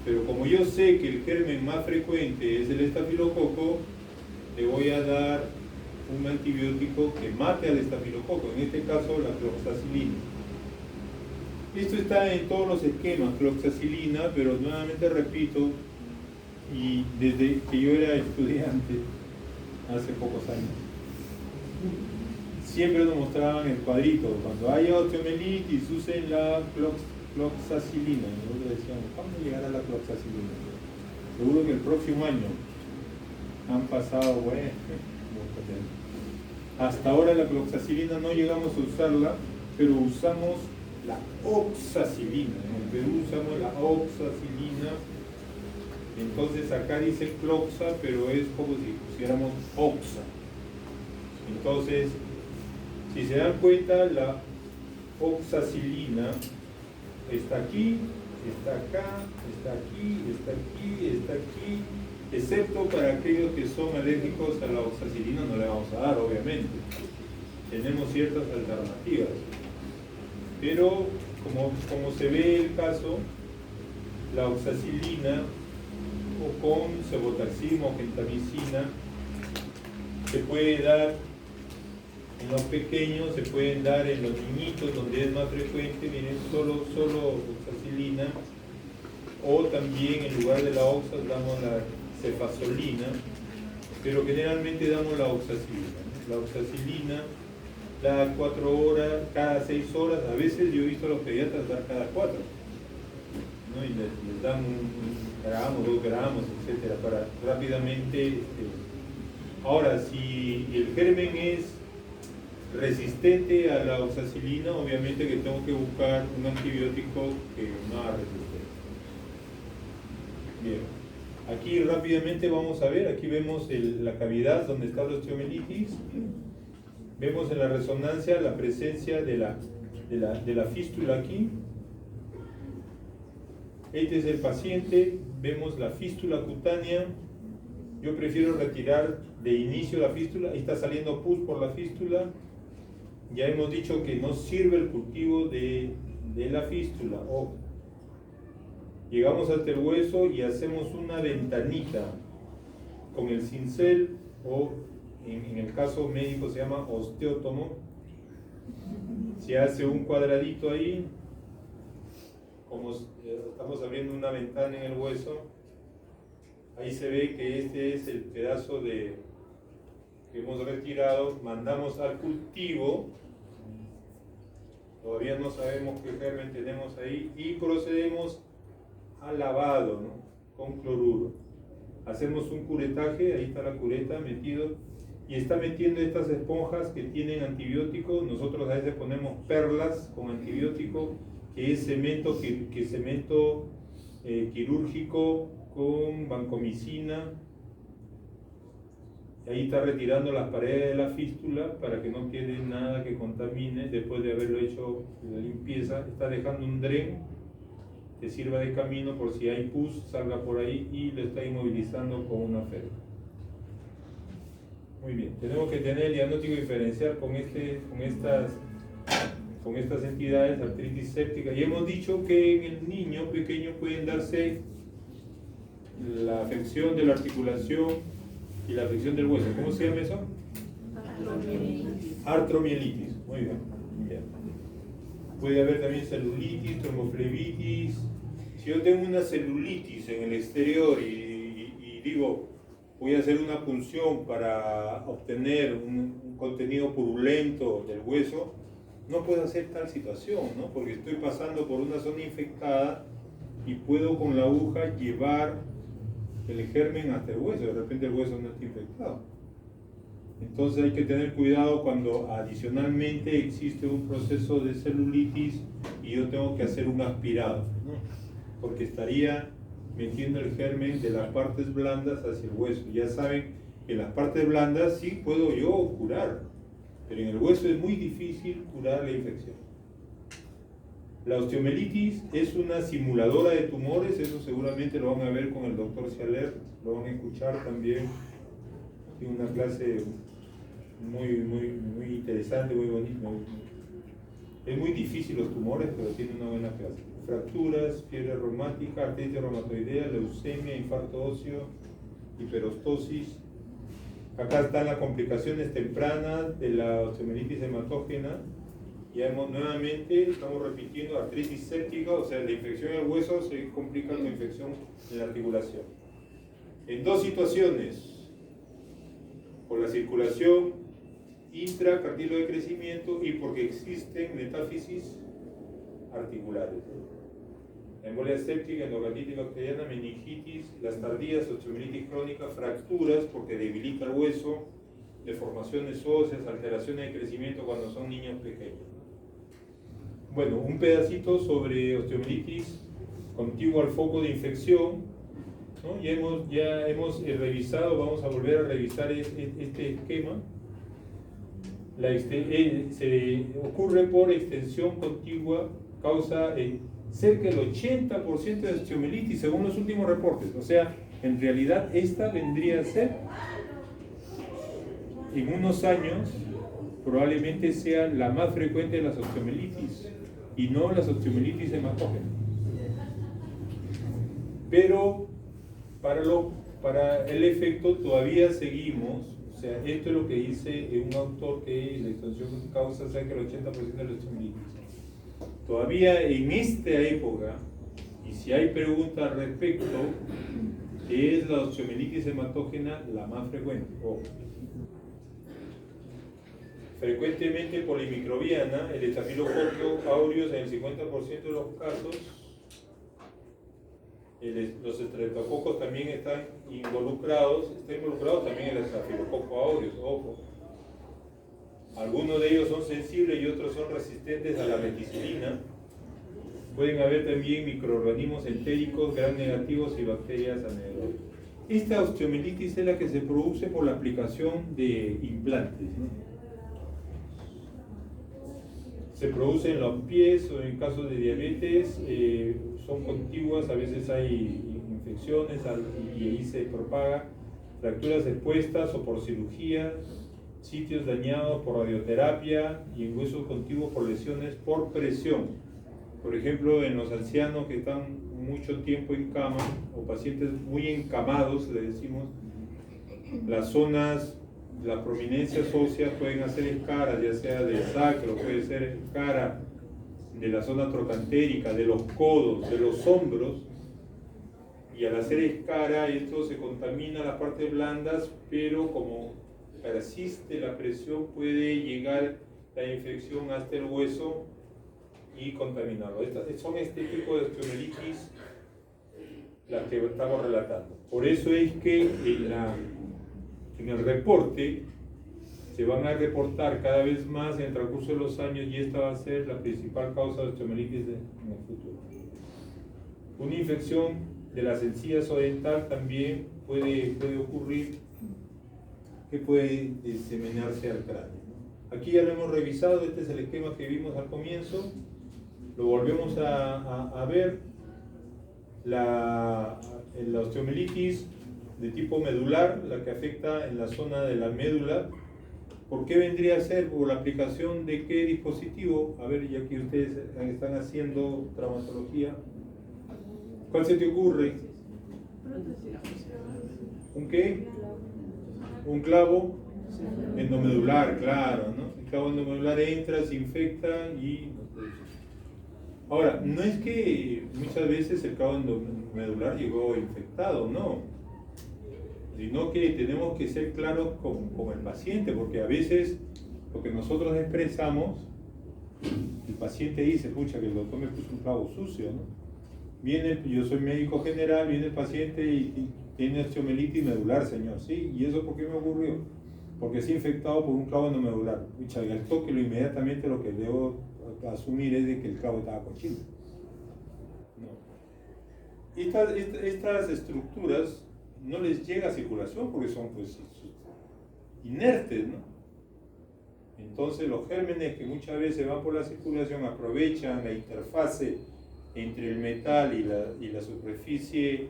Pero como yo sé que el germen más frecuente es el estafilococo, le voy a dar un antibiótico que mate al estafilococo, en este caso la cloxacilina. Esto está en todos los esquemas, cloxacilina, pero nuevamente repito, y desde que yo era estudiante, hace pocos años, siempre nos mostraban el cuadrito, cuando haya osteomielitis usen la cloxacilina. Y nosotros decíamos, ¿cuándo llegará la cloxacilina? Seguro que el próximo año. Han pasado, bueno, hasta ahora la cloxacilina no llegamos a usarla, pero usamos la oxacilina. En el Perú usamos la oxacilina. Entonces acá dice cloxa, pero es como si pusiéramos oxa. Entonces, si se dan cuenta, la oxacilina está aquí, está acá, está aquí, está aquí, está aquí, excepto para aquellos que son alérgicos a la oxacilina no le vamos a dar, obviamente. Tenemos ciertas alternativas. Pero, como se ve el caso, la oxacilina o con cefotaxima o gentamicina se puede dar en los pequeños, se pueden dar en los niñitos donde es más frecuente, miren, solo oxacilina, o también en lugar de la oxa damos la cefazolina, pero generalmente damos la oxacilina. La oxacilina da 4 horas, cada 6 horas, a veces yo he visto a los pediatras dar cada 4, ¿no? Y les dan un gramo, 2 gramos, etcétera, para rápidamente. Ahora, si el germen es resistente a la oxacilina, obviamente que tengo que buscar un antibiótico que no haga resistencia. Bien, aquí rápidamente vamos a ver, aquí vemos la cavidad donde está la osteomielitis, vemos en la resonancia la presencia de la fístula aquí. Este es el paciente, vemos la fístula cutánea. Yo prefiero retirar de inicio la fístula, ahí está saliendo pus por la fístula. Ya hemos dicho que no sirve el cultivo de la fístula. Llegamos hasta el hueso y hacemos una ventanita con el cincel, o en el caso médico se llama osteótomo. Se hace un cuadradito ahí, como estamos abriendo una ventana en el hueso. Ahí se ve que este es el pedazo que hemos retirado, mandamos al cultivo, todavía no sabemos qué germen tenemos ahí, y procedemos al lavado, ¿no? Con cloruro. Hacemos un curetaje, ahí está la cureta metido, y está metiendo estas esponjas que tienen antibiótico. Nosotros a veces ponemos perlas con antibiótico, que es cemento, cemento quirúrgico con vancomicina. Ahí está retirando las paredes de la fístula para que no quede nada que contamine. Después de haberlo hecho la limpieza, está dejando un dren que sirva de camino por si hay pus, salga por ahí, y lo está inmovilizando con una felpa. Muy bien, tenemos que tener el diagnóstico diferencial con con estas entidades, artritis séptica, y hemos dicho que en el niño pequeño pueden darse la afección de la articulación y la afección del hueso. ¿Cómo se llama eso? Artromielitis. Muy bien. Bien. Puede haber también celulitis, tromboflebitis. Si yo tengo una celulitis en el exterior y digo, voy a hacer una punción para obtener un contenido purulento del hueso, no puedo hacer tal situación, ¿no? Porque estoy pasando por una zona infectada y puedo con la aguja llevar el germen hasta el hueso. De repente el hueso no está infectado. Entonces hay que tener cuidado cuando adicionalmente existe un proceso de celulitis y yo tengo que hacer un aspirado, ¿no? Porque estaría metiendo el germen de las partes blandas hacia el hueso. Ya saben que en las partes blandas sí puedo yo curar, pero en el hueso es muy difícil curar la infección. La osteomielitis es una simuladora de tumores, eso seguramente lo van a ver con el doctor Cialer, lo van a escuchar también. Tiene una clase muy interesante, muy bonita. Es muy difícil los tumores, pero tiene una buena clase. Fracturas, fiebre reumática, artritis reumatoidea, leucemia, infarto óseo, hiperostosis. Acá están las complicaciones tempranas de la osteomielitis hematógena. Ya nuevamente estamos repitiendo artritis séptica, o sea, la infección en el hueso se complica con infección en la articulación. En dos situaciones, por la circulación intracartílago de crecimiento y porque existen metáfisis articulares. Embolia séptica, endocarditis bacteriana, meningitis, las tardías, osteomielitis crónica, fracturas porque debilita el hueso, deformaciones óseas, alteraciones de crecimiento cuando son niños pequeños. Bueno, un pedacito sobre osteomielitis contiguo al foco de infección, ¿no? Ya hemos revisado, vamos a volver a revisar este esquema. Se ocurre por extensión contigua, causa cerca del 80% de osteomielitis según los últimos reportes. O sea, en realidad esta vendría a ser, en unos años, probablemente sea la más frecuente de las osteomielitis y no las osteomielitis hematógenas. Pero para el efecto todavía seguimos. O sea, esto es lo que dice un autor, que la extensión causa cerca del 80% de la osteomielitis. Todavía en esta época, y si hay preguntas al respecto, es la osteomielitis hematógena la más frecuente. Ojo. Frecuentemente polimicrobiana, el estafilococo aureus en el 50% de los casos. Los estreptococos también están involucrados también el estafilococo aureus, ojo. Algunos de ellos son sensibles y otros son resistentes a la meticilina. Pueden haber también microorganismos entéricos, gram negativos y bacterias anaerobias. Esta osteomielitis es la que se produce por la aplicación de implantes, ¿no? Se produce en los pies o en casos de diabetes, son contiguas, a veces hay infecciones y ahí se propaga, fracturas expuestas o por cirugía, sitios dañados por radioterapia y en huesos contiguos por lesiones por presión. Por ejemplo, en los ancianos que están mucho tiempo en cama o pacientes muy encamados, le decimos, las zonas, las prominencias óseas pueden hacer escaras, ya sea del sacro, puede ser escara de la zona trocantérica, de los codos, de los hombros, y al hacer escara esto se contamina las partes blandas, pero como persiste la presión puede llegar la infección hasta el hueso y contaminarlo. Son este tipo de osteomielitis las que estamos relatando. Por eso es que en el reporte se van a reportar cada vez más en el transcurso de los años y esta va a ser la principal causa de osteomielitis en el futuro. Una infección de las encías o dental también puede ocurrir, que puede diseminarse al cráneo. Aquí ya lo hemos revisado, este es el esquema que vimos al comienzo, lo volvemos a ver. La osteomielitis de tipo medular, la que afecta en la zona de la médula, ¿Por qué vendría a ser? ¿Por la aplicación de qué dispositivo? A ver, ya que ustedes están haciendo traumatología, ¿cuál se te ocurre? ¿Un qué? Un clavo endomedular, claro, ¿no? El clavo endomedular entra, se infecta y... Ahora, no es que muchas veces el clavo endomedular llegó infectado, no, sino que tenemos que ser claros con el paciente, porque a veces lo que nosotros expresamos, el paciente dice, pucha, que el doctor me puso un clavo sucio, ¿no? Viene, yo soy médico general, viene el paciente y tiene osteomelitis medular, señor, ¿sí? ¿Y eso por qué me ocurrió? Porque se ha infectado por un clavo endomedular. Pucha, y al toque inmediatamente lo que debo asumir es de que el clavo estaba cochino. No. Estas estructuras no les llega circulación porque son pues inertes, ¿no? Entonces los gérmenes que muchas veces van por la circulación aprovechan la interfase entre el metal y la superficie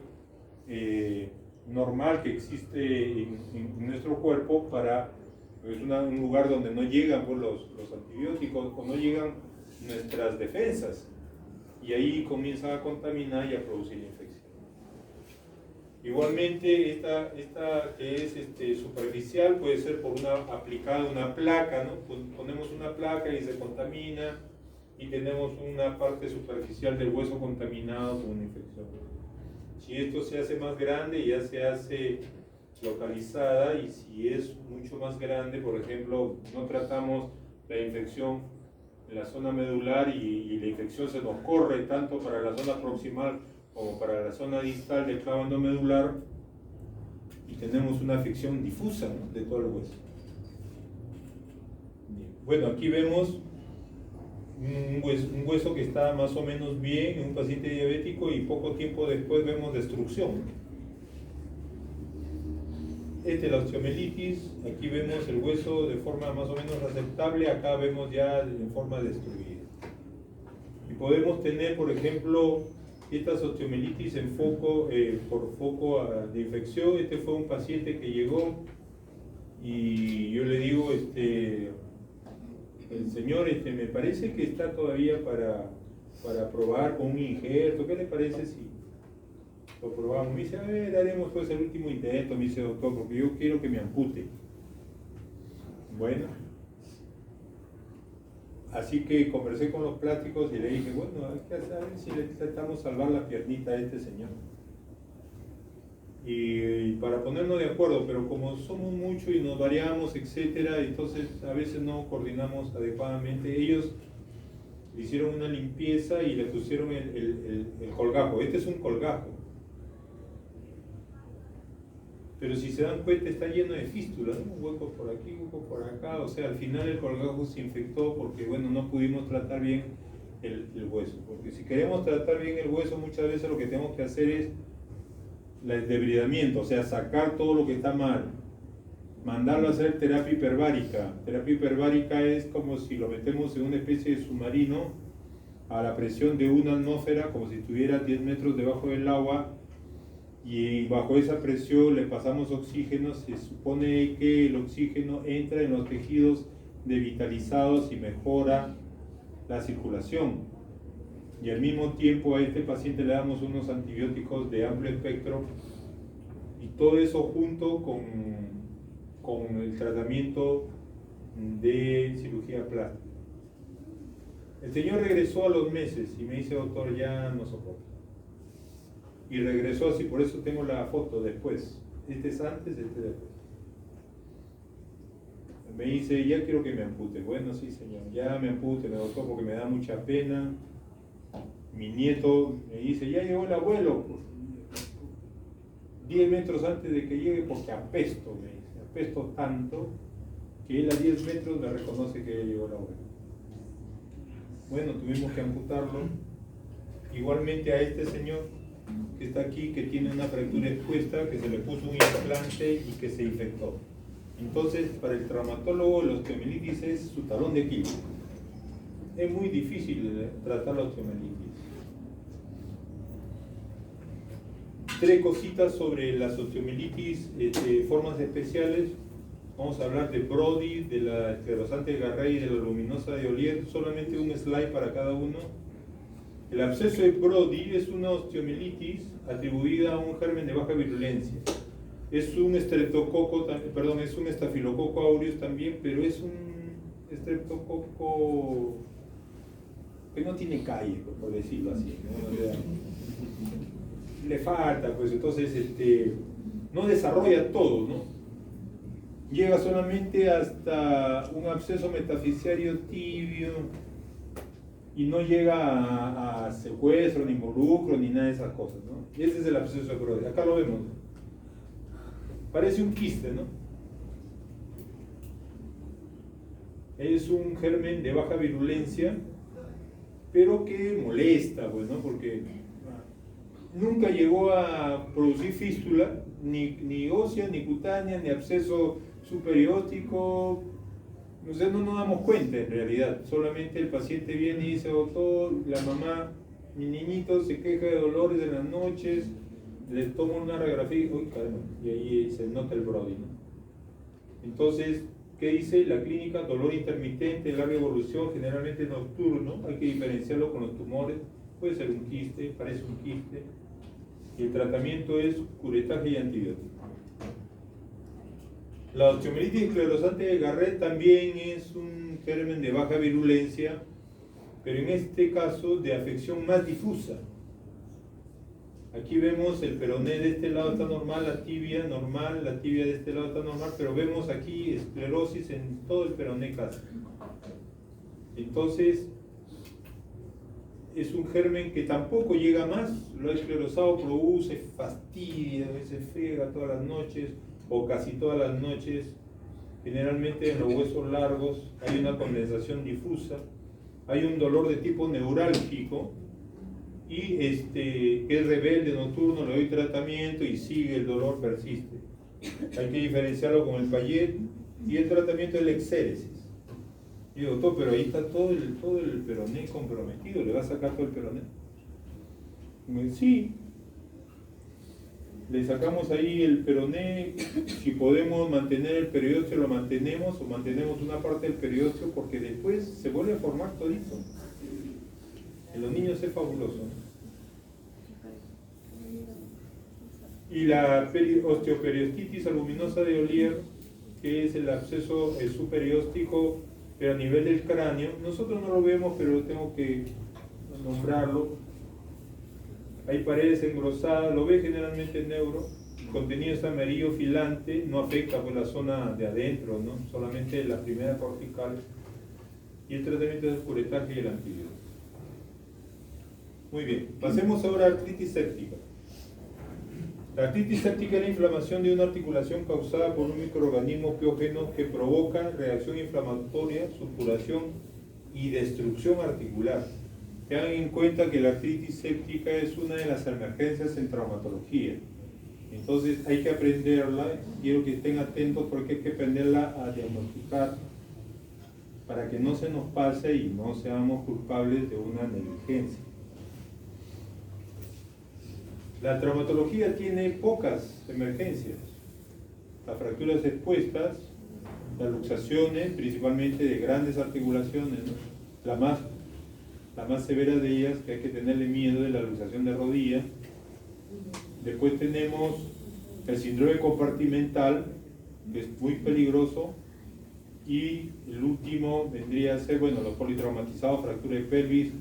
normal que existe en nuestro cuerpo para, es un lugar donde no llegan pues, los antibióticos o no llegan nuestras defensas y ahí comienzan a contaminar y a producir infección. Igualmente esta que es superficial puede ser por aplicada una placa, ¿no? Ponemos una placa y se contamina y tenemos una parte superficial del hueso contaminado con una infección. Si esto se hace más grande, ya se hace localizada, y si es mucho más grande, por ejemplo, no tratamos la infección en la zona medular y la infección se nos corre tanto para la zona proximal como para la zona distal del clavo endomedular y tenemos una afección difusa, ¿no? De todo el hueso. Bien. Bueno, aquí vemos un hueso que está más o menos bien en un paciente diabético y poco tiempo después vemos destrucción. Esta es la osteomelitis, aquí vemos el hueso de forma más o menos aceptable, acá vemos ya en forma destruida. Y podemos tener, por ejemplo, estas osteomelitis en por foco de infección. Este fue un paciente que llegó y yo le digo, el señor, me parece que está todavía para probar con un injerto. ¿Qué le parece si lo probamos? Me dice, a ver, haremos pues el último intento, me dice, doctor, porque yo quiero que me ampute. Bueno, así que conversé con los plásticos y le dije, bueno, hay que hacer, a ver si le tratamos de salvar la piernita a este señor. Y para ponernos de acuerdo, pero como somos muchos y nos variamos, etcétera, entonces a veces no coordinamos adecuadamente. Ellos hicieron una limpieza y le pusieron el colgajo. Este es un colgajo. Pero si se dan cuenta está lleno de fístulas, ¿no? Un hueco por aquí, un hueco por acá. O sea, al final el colgajo se infectó porque, bueno, no pudimos tratar bien el hueso. Porque si queremos tratar bien el hueso, muchas veces lo que tenemos que hacer es el debridamiento, o sea, sacar todo lo que está mal, mandarlo a hacer terapia hiperbárica. Terapia hiperbárica es como si lo metemos en una especie de submarino a la presión de una atmósfera, como si estuviera 10 metros debajo del agua, y bajo esa presión le pasamos oxígeno. Se supone que el oxígeno entra en los tejidos devitalizados y mejora la circulación. Y al mismo tiempo a este paciente le damos unos antibióticos de amplio espectro y todo eso junto con el tratamiento de cirugía plástica. El señor regresó a los meses y me dice, doctor, ya no soporto. Y regresó así, por eso tengo la foto después. Este es antes, este después. Me dice, ya quiero que me ampute. Bueno, sí, señor, ya me ampute, me doctor, porque me da mucha pena. Mi nieto me dice, ya llegó el abuelo, 10 metros antes de que llegue, porque apesto, me dice, apesto tanto que él a 10 metros me reconoce que ya llegó el abuelo. Bueno, tuvimos que amputarlo. Igualmente a este señor que está aquí, que tiene una fractura expuesta, que se le puso un implante y que se infectó. Entonces, para el traumatólogo, la osteomelitis es su talón de Aquiles. Es muy difícil tratar la osteomelitis. 3 cositas sobre las osteomelitis, formas especiales. Vamos a hablar de Brody, de la esclerosante de Garrey y de la luminosa de Ollier, solamente un slide para cada uno. El absceso de Brody es una osteomielitis atribuida a un germen de baja virulencia. Es un estreptococo, perdón, es un estafilococo aureus también, pero es un estreptococo que no tiene calle, por decirlo así, ¿no? O sea, le falta, pues entonces no desarrolla todo, ¿no? Llega solamente hasta un absceso metafisiario tibio y no llega a secuestro, ni involucro, ni nada de esas cosas, ¿no? Ese es el absceso de Brody. Acá lo vemos. Parece un quiste, ¿no? Es un germen de baja virulencia, pero que molesta, pues, ¿no? Porque nunca llegó a producir fístula, ni ósea, ni cutánea, ni absceso superiótico. O sea, no nos damos cuenta en realidad. Solamente el paciente viene y dice, doctor, la mamá, mi niñito se queja de dolores en las noches, le tomo una radiografía, uy, caramba, y ahí se nota el Brody, ¿no? Entonces, ¿qué dice la clínica? Dolor intermitente, larga evolución, generalmente nocturno. Hay que diferenciarlo con los tumores. Puede ser un quiste, parece un quiste. Y el tratamiento es curetaje y antibiótico. La osteomielitis esclerosante de Garrett también es un germen de baja virulencia, pero en este caso de afección más difusa. Aquí vemos el peroné de este lado está normal, la tibia de este lado está normal, pero vemos aquí esclerosis en todo el peroné casi. Entonces, es un germen que tampoco llega más, lo esclerosado produce fastidio, a veces friega todas las noches, o casi todas las noches, generalmente en los huesos largos hay una condensación difusa, hay un dolor de tipo neurálgico, y que es rebelde nocturno, le doy tratamiento y sigue, el dolor persiste. Hay que diferenciarlo con el Payet y el tratamiento del exéresis. Y digo, doctor, pero ahí está todo el peroné comprometido, ¿le va a sacar todo el peroné? Y me dice, sí. Le sacamos ahí el peroné, si podemos mantener el periósteo lo mantenemos, o mantenemos una parte del periósteo, porque después se vuelve a formar todito. En los niños es fabuloso. Y la osteoperiostitis aluminosa de Ollier, que es el absceso superióstico, pero a nivel del cráneo, nosotros no lo vemos, pero tengo que nombrarlo. Hay paredes engrosadas, lo ve generalmente en neuro, el contenido es amarillo filante, no afecta por la zona de adentro, ¿no? Solamente la primera cortical, y el tratamiento es el curetaje y el antibiótico. Muy bien, pasemos ahora a artritis séptica. La artritis séptica es la inflamación de una articulación causada por un microorganismo piógeno que provoca reacción inflamatoria, supuración y destrucción articular. Tengan en cuenta que la artritis séptica es una de las emergencias en traumatología. Entonces hay que aprenderla, quiero que estén atentos porque hay que aprenderla a diagnosticar para que no se nos pase y no seamos culpables de una negligencia. La traumatología tiene pocas emergencias. Las fracturas expuestas, las luxaciones, principalmente de grandes articulaciones, ¿no? La más severa de ellas, que hay que tenerle miedo, es la luxación de rodilla. Después tenemos el síndrome compartimental, que es muy peligroso. Y el último vendría a ser, bueno, los politraumatizados, fractura de pelvis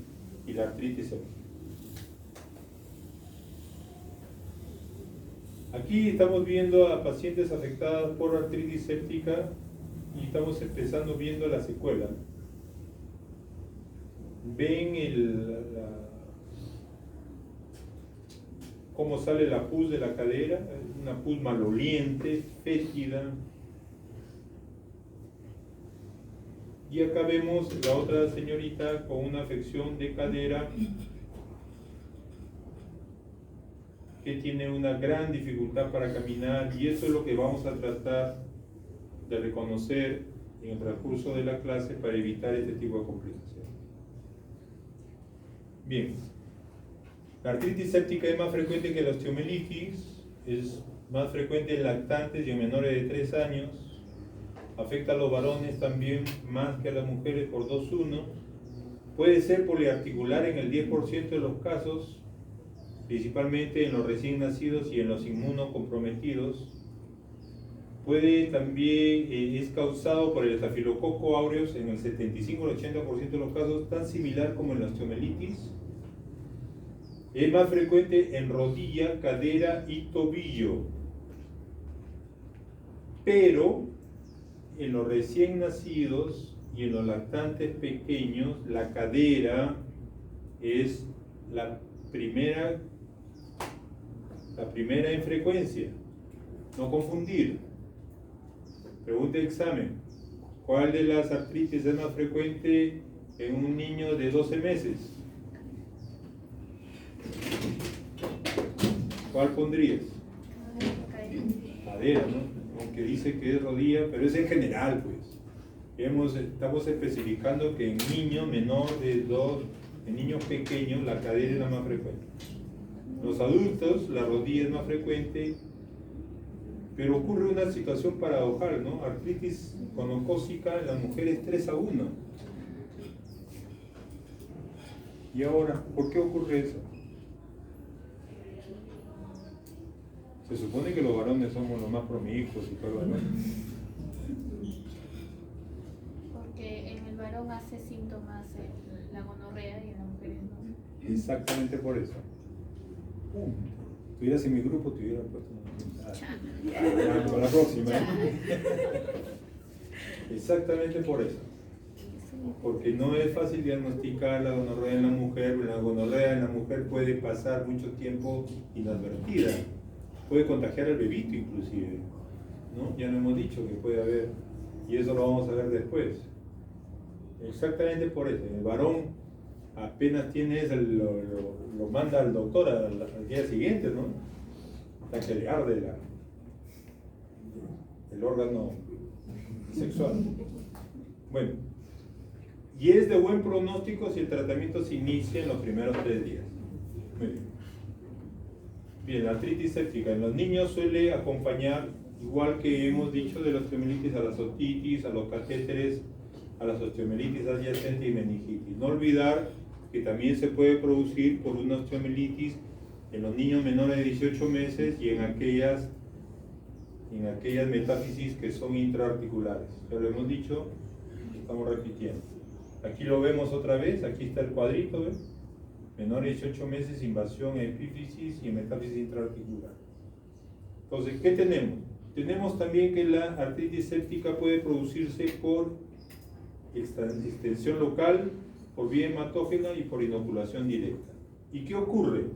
y la artritis séptica. Aquí estamos viendo a pacientes afectadas por artritis séptica y estamos empezando viendo la secuela. Ven cómo sale la pus de la cadera, una pus maloliente, fétida. Y acá vemos la otra señorita con una afección de cadera que tiene una gran dificultad para caminar, y eso es lo que vamos a tratar de reconocer en el transcurso de la clase para evitar este tipo de complicaciones. Bien, la artritis séptica es más frecuente que la osteomielitis, es más frecuente en lactantes y en menores de 3 años, afecta a los varones también más que a las mujeres por 2-1. Puede ser poliarticular en el 10% de los casos, principalmente en los recién nacidos y en los inmunocomprometidos. Puede también, es causado por el estafilococo aureus en el 75 al 80% de los casos, tan similar como en la osteomelitis. Es más frecuente en rodilla, cadera y tobillo. Pero en los recién nacidos y en los lactantes pequeños, la cadera es la primera en frecuencia. No confundir. Pregunta de examen. ¿Cuál de las artritis es más frecuente en un niño de 12 meses? ¿Cuál pondrías? Cadera, ¿no? Aunque dice que es rodilla, pero es en general, pues. Estamos especificando que en niños menor de 2, en niños pequeños, la cadera es la más frecuente. Los adultos, la rodilla es más frecuente, pero ocurre una situación paradojal, ¿no? Artritis gonocócica en las mujeres 3-1. ¿Y ahora, por qué ocurre eso? Se supone que los varones somos los más promiscuos y todo lo demás. Porque en el varón hace síntomas la gonorrea y en las mujeres no. Exactamente por eso. Estuvieras en mi grupo, te hubiera puesto para la próxima. Exactamente por eso. Porque no es fácil diagnosticar la gonorrea en la mujer. La gonorrea en la mujer puede pasar mucho tiempo inadvertida. Puede contagiar al bebito inclusive, ¿no? Ya lo hemos dicho que puede haber, y eso lo vamos a ver después. Exactamente por eso. El varón apenas tiene eso, lo manda al doctor al día siguiente, ¿no? Hasta que le arde el órgano sexual. Bueno, y es de buen pronóstico si el tratamiento se inicia en los primeros 3 días. Muy bien. Bien, la artritis séptica en los niños suele acompañar, igual que hemos dicho de la osteomelitis, a las otitis, a los catéteres, a las osteomelitis adyacente y meningitis. No olvidar que también se puede producir por una osteomelitis en los niños menores de 18 meses y en aquellas metáfisis que son intraarticulares. Ya lo hemos dicho, estamos repitiendo. Aquí lo vemos otra vez, aquí está el cuadrito, ¿ves? Menores de 18 meses, invasión, epífisis y metáfisis intraarticular. Entonces, ¿qué tenemos? Tenemos también que la artritis séptica puede producirse por extensión local, por vía hematógena y por inoculación directa. ¿Y qué ocurre?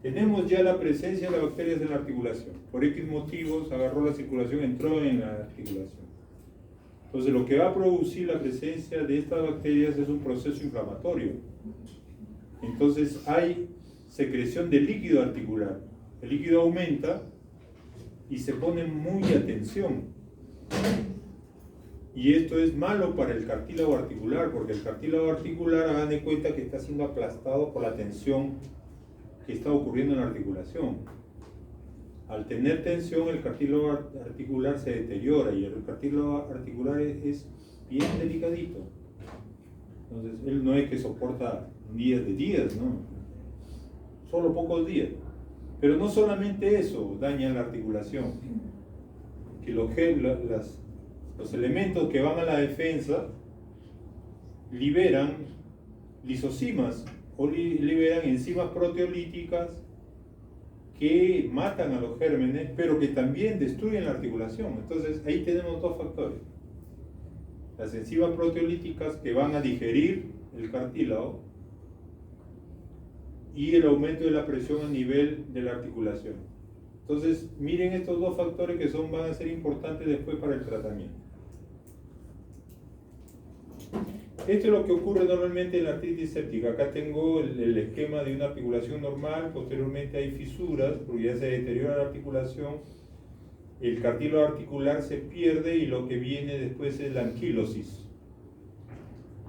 Tenemos ya la presencia de las bacterias en la articulación. Por X motivos agarró la circulación, entró en la articulación. Entonces, lo que va a producir la presencia de estas bacterias es un proceso inflamatorio. Entonces hay secreción de líquido articular. El líquido aumenta y se pone muy a tensión. Y esto es malo para el cartílago articular, porque el cartílago articular, hagan de cuenta que está siendo aplastado por la tensión que está ocurriendo en la articulación. Al tener tensión, el cartílago articular se deteriora y el cartílago articular es bien delicadito. Entonces, él no es que soporta días de días, ¿no? Solo pocos días. Pero no solamente eso daña la articulación, que los elementos que van a la defensa liberan lisocimas o liberan enzimas proteolíticas que matan a los gérmenes, pero que también destruyen la articulación. Entonces, ahí tenemos dos factores. Las enzimas proteolíticas que van a digerir el cartílago y el aumento de la presión a nivel de la articulación. Entonces, miren estos dos factores que van a ser importantes después para el tratamiento. Esto es lo que ocurre normalmente en la artritis séptica. Acá tengo el esquema de una articulación normal, posteriormente hay fisuras, porque ya se deteriora la articulación, el cartílago articular se pierde y lo que viene después es la anquilosis,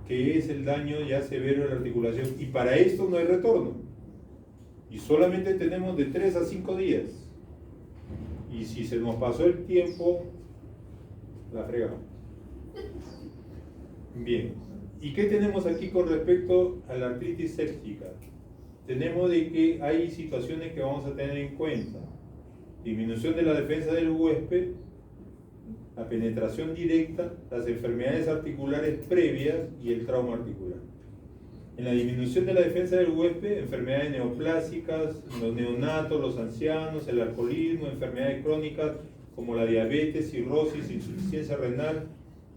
que es el daño ya severo de la articulación. Y para esto no hay retorno. Y solamente tenemos de 3 a 5 días. Y si se nos pasó el tiempo, la fregamos. Bien, ¿y qué tenemos aquí con respecto a la artritis séptica? Tenemos de que hay situaciones que vamos a tener en cuenta. Disminución de la defensa del huésped, la penetración directa, las enfermedades articulares previas y el trauma articular. En la disminución de la defensa del huésped, enfermedades neoplásicas, los neonatos, los ancianos, el alcoholismo, enfermedades crónicas como la diabetes, cirrosis, insuficiencia renal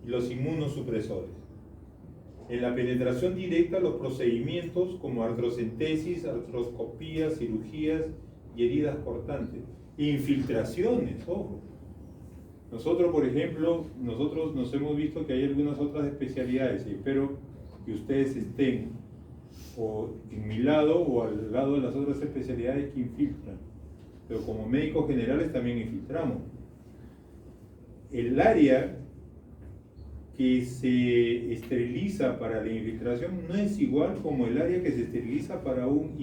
y los inmunosupresores. En la penetración directa, los procedimientos como artrocentesis, artroscopías, cirugías y heridas cortantes. Infiltraciones, ojo. Nosotros, por ejemplo, nos hemos visto que hay algunas otras especialidades y espero que ustedes estén o en mi lado o al lado de las otras especialidades que infiltran. Pero como médicos generales también infiltramos. El área que se esteriliza para la infiltración no es igual como el área que se esteriliza para un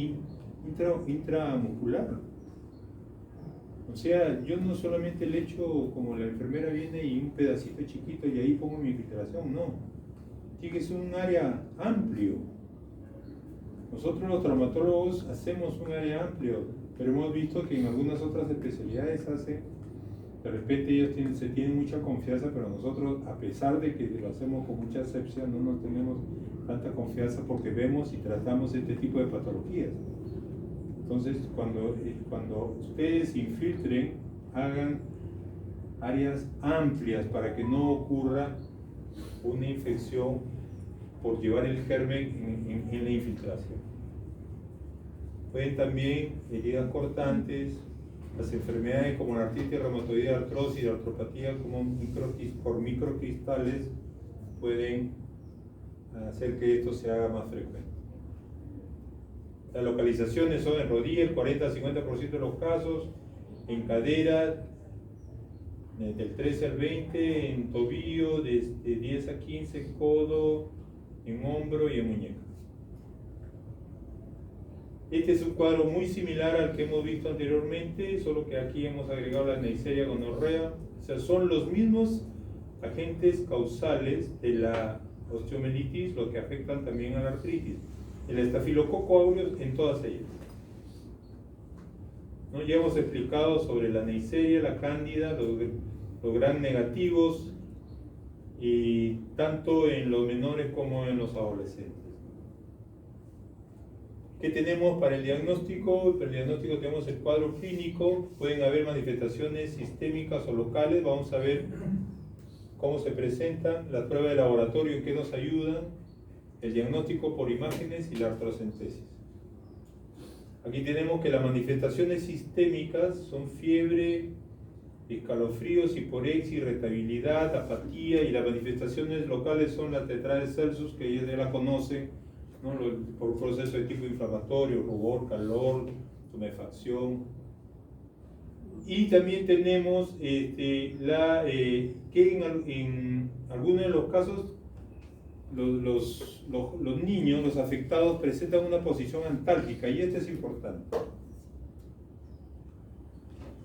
intramuscular. O sea, yo no solamente le echo como la enfermera viene y un pedacito chiquito y ahí pongo mi infiltración, no. Tiene que ser un área amplio. Nosotros los traumatólogos hacemos un área amplio, pero hemos visto que en algunas otras especialidades de repente ellos se tienen mucha confianza, pero nosotros, a pesar de que lo hacemos con mucha asepsia, no nos tenemos tanta confianza porque vemos y tratamos este tipo de patologías. Entonces, cuando ustedes infiltren, hagan áreas amplias para que no ocurra una infección por llevar el germen en la infiltración. Pueden también heridas cortantes, las enfermedades como la artritis reumatoide, artrosis, artropatía por microcristales pueden hacer que esto se haga más frecuente. Las localizaciones son en rodilla, el 40-50% de los casos, en cadera, del 13 al 20, en tobillo, de 10 a 15, en codo, en hombro y en muñeca. Este es un cuadro muy similar al que hemos visto anteriormente, solo que aquí hemos agregado la Neisseria gonorrea. O sea, son los mismos agentes causales de la osteomielitis los que afectan también a la artritis. El estafilococo aureus en todas ellas. ¿No? Ya hemos explicado sobre la Neisseria, la cándida, los gram negativos, y tanto en los menores como en los adolescentes. ¿Qué tenemos para el diagnóstico? Para el diagnóstico tenemos el cuadro clínico, pueden haber manifestaciones sistémicas o locales, vamos a ver cómo se presentan, la prueba de laboratorio en qué nos ayudan, el diagnóstico por imágenes y la artrocentesis. Aquí tenemos que las manifestaciones sistémicas son fiebre, escalofríos, hiporexia, irritabilidad, apatía, y las manifestaciones locales son la tetrades Celsus, que ya la conocen, ¿no? Por proceso de tipo inflamatorio, rubor, calor, tumefacción. Y también tenemos que en algunos de los casos los niños, los afectados, presentan una posición antálgica, y esto es importante.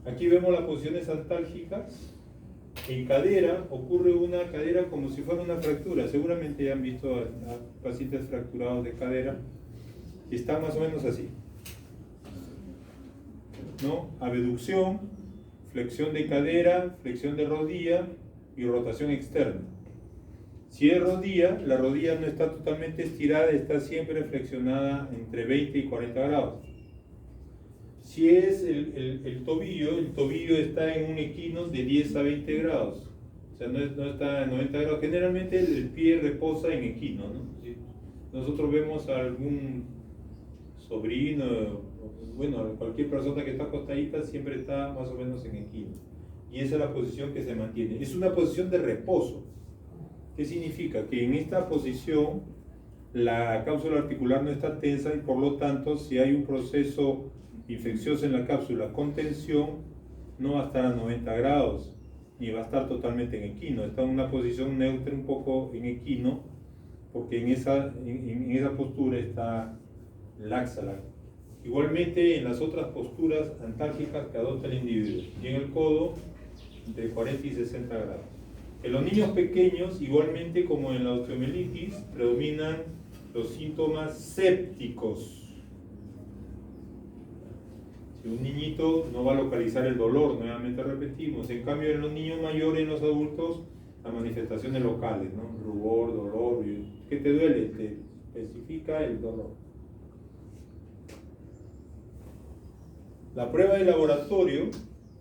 Aquí vemos las posiciones antálgicas. En cadera ocurre una cadera como si fuera una fractura. Seguramente ya han visto a pacientes fracturados de cadera. Está más o menos así, ¿no? Abducción, flexión de cadera, flexión de rodilla y rotación externa. Si es rodilla, la rodilla no está totalmente estirada, está siempre flexionada entre 20 y 40 grados. Si es el tobillo está en un equino de 10 a 20 grados. O sea, no está en 90 grados. Generalmente el pie reposa en equino, ¿no? Si nosotros vemos a algún sobrino, bueno, cualquier persona que está acostadita siempre está más o menos en equino. Y esa es la posición que se mantiene. Es una posición de reposo. ¿Qué significa? Que en esta posición la cápsula articular no está tensa y por lo tanto si hay un proceso infeccioso en la cápsula con tensión no va a estar a 90 grados ni va a estar totalmente en equino. Está en una posición neutra, un poco en equino, porque en esa postura está laxa. Igualmente en las otras posturas antálgicas que adopta el individuo, y en el codo entre 40 y 60 grados. En los niños pequeños, igualmente como en la osteomielitis, predominan los síntomas sépticos. Si un niñito no va a localizar el dolor, nuevamente repetimos. En cambio, en los niños mayores, en los adultos, las manifestaciones locales, ¿no? Rubor, dolor. ¿Qué te duele? Te especifica el dolor. La prueba de laboratorio,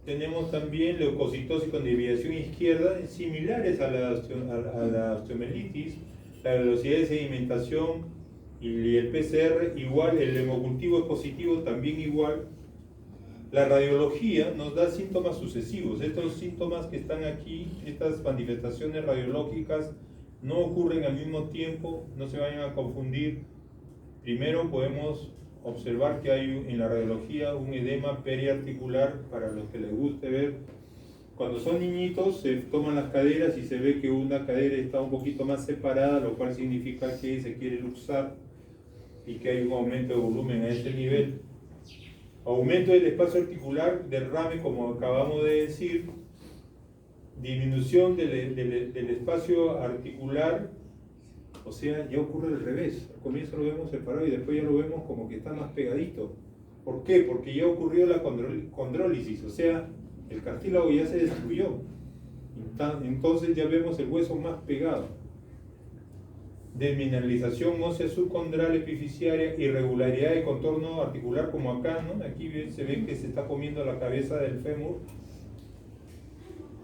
tenemos también leucocitosis con desviación izquierda, similares a la osteomielitis, la velocidad de sedimentación y el PCR igual, el hemocultivo es positivo también igual. La radiología nos da síntomas sucesivos. Estos síntomas que están aquí, estas manifestaciones radiológicas, no ocurren al mismo tiempo, no se vayan a confundir. Primero podemos observar que hay en la radiología un edema periarticular, para los que les guste ver. Cuando son niñitos se toman las caderas y se ve que una cadera está un poquito más separada, lo cual significa que se quiere luxar y que hay un aumento de volumen a ese nivel. Aumento del espacio articular, derrame, como acabamos de decir, disminución del espacio articular, o sea, ya ocurre al revés. Al comienzo lo vemos separado y después ya lo vemos como que está más pegadito. ¿Por qué? Porque ya ocurrió la condrólisis, o sea, el cartílago ya se destruyó. Entonces ya vemos el hueso más pegado. Desmineralización ósea subcondral epifisiaria, irregularidad de contorno articular como acá, ¿no? Aquí se ve que se está comiendo la cabeza del fémur.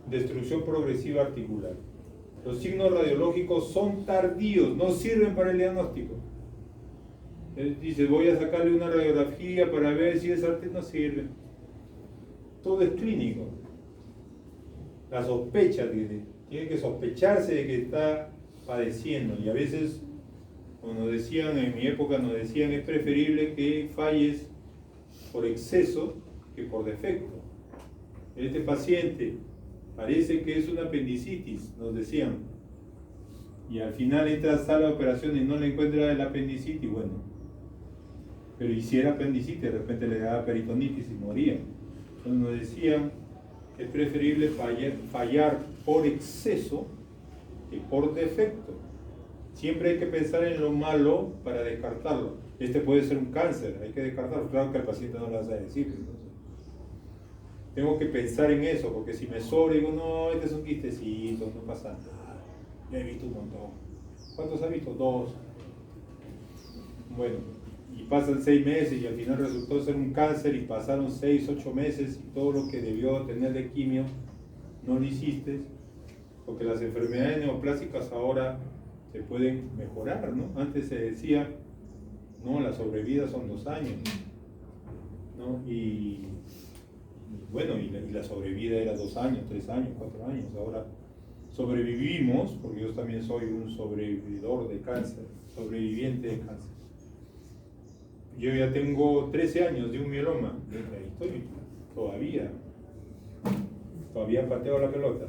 Destrucción progresiva articular. Los signos radiológicos son tardíos, no sirven para el diagnóstico. Dice, voy a sacarle una radiografía para ver si es arte, no sirve. Todo es clínico. La sospecha tiene que sospecharse de que está padeciendo, y a veces, como nos decían en mi época, nos decían es preferible que falles por exceso que por defecto. Este paciente parece que es una apendicitis, nos decían, y al final entra a sala de operaciones y no le encuentra el apendicitis, bueno, pero y si era apendicitis, de repente le daba peritonitis y moría. Entonces nos decían es preferible fallar por exceso que por defecto. Siempre hay que pensar en lo malo para descartarlo. Este puede ser un cáncer, hay que descartarlo. Claro que al paciente no le vas a decir. Entonces, tengo que pensar en eso, porque si me sobra, digo, no, este es un quistecito, no pasa nada. Ya he visto un montón. ¿Cuántos has visto? 2. Bueno, y pasan 6 meses y al final resultó ser un cáncer y pasaron 6, 8 meses y todo lo que debió tener de quimio no lo hiciste. Porque las enfermedades neoplásicas ahora se pueden mejorar, ¿no? Antes se decía, no, la sobrevida son 2 años, ¿no? Y bueno, y la sobrevida era 2 años, 3 años, 4 años. Ahora sobrevivimos, porque yo también soy un sobrevividor de cáncer, sobreviviente de cáncer. Yo ya tengo 13 años de un mieloma, ahí estoy, todavía pateo la pelota.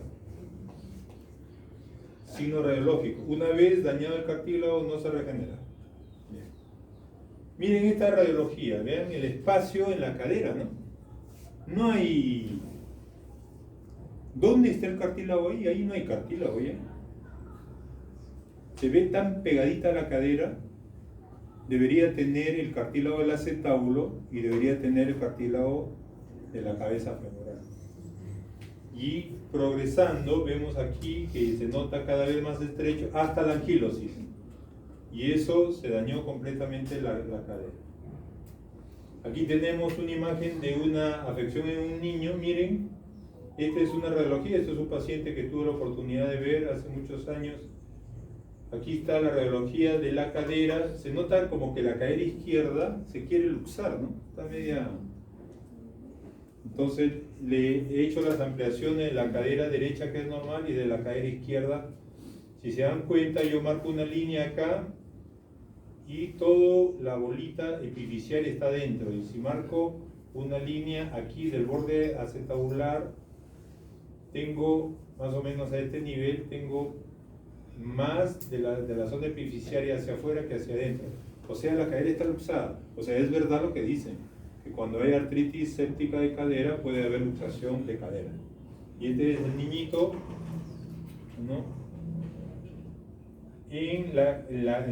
Signo radiológico. Una vez dañado el cartílago no se regenera. Bien. Miren esta radiología, vean el espacio en la cadera, ¿no? No hay... ¿Dónde está el cartílago ahí? Ahí no hay cartílago ya. Se ve tan pegadita la cadera, debería tener el cartílago del acetábulo y debería tener el cartílago de la cabeza femoral. Y progresando, vemos aquí que se nota cada vez más estrecho hasta la anquilosis. Y eso se dañó completamente la cadera. Aquí tenemos una imagen de una afección en un niño. Miren, esta es una radiología. Este es un paciente que tuve la oportunidad de ver hace muchos años. Aquí está la radiología de la cadera. Se nota como que la cadera izquierda se quiere luxar, ¿no? Está media... Entonces le he hecho las ampliaciones de la cadera derecha, que es normal, y de la cadera izquierda. Si se dan cuenta, yo marco una línea acá y toda la bolita epifisial está dentro. Y si marco una línea aquí del borde acetabular, tengo más o menos a este nivel, tengo más de la zona epifisiaria hacia afuera que hacia adentro. O sea, la cadera está luxada. O sea, es verdad lo que dicen, que cuando hay artritis séptica de cadera puede haber luxación de cadera. Y este es el niñito, ¿no? En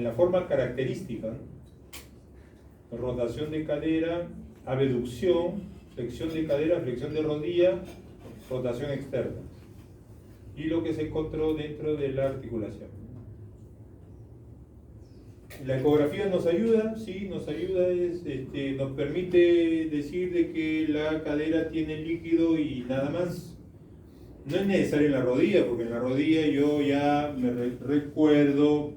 la forma característica, ¿no? Rotación de cadera, abducción, flexión de cadera, flexión de rodilla, rotación externa. Y lo que se encontró dentro de la articulación. La ecografía nos ayuda, sí, nos ayuda, nos permite decir de que la cadera tiene líquido y nada más. No es necesario en la rodilla, porque en la rodilla yo ya me recuerdo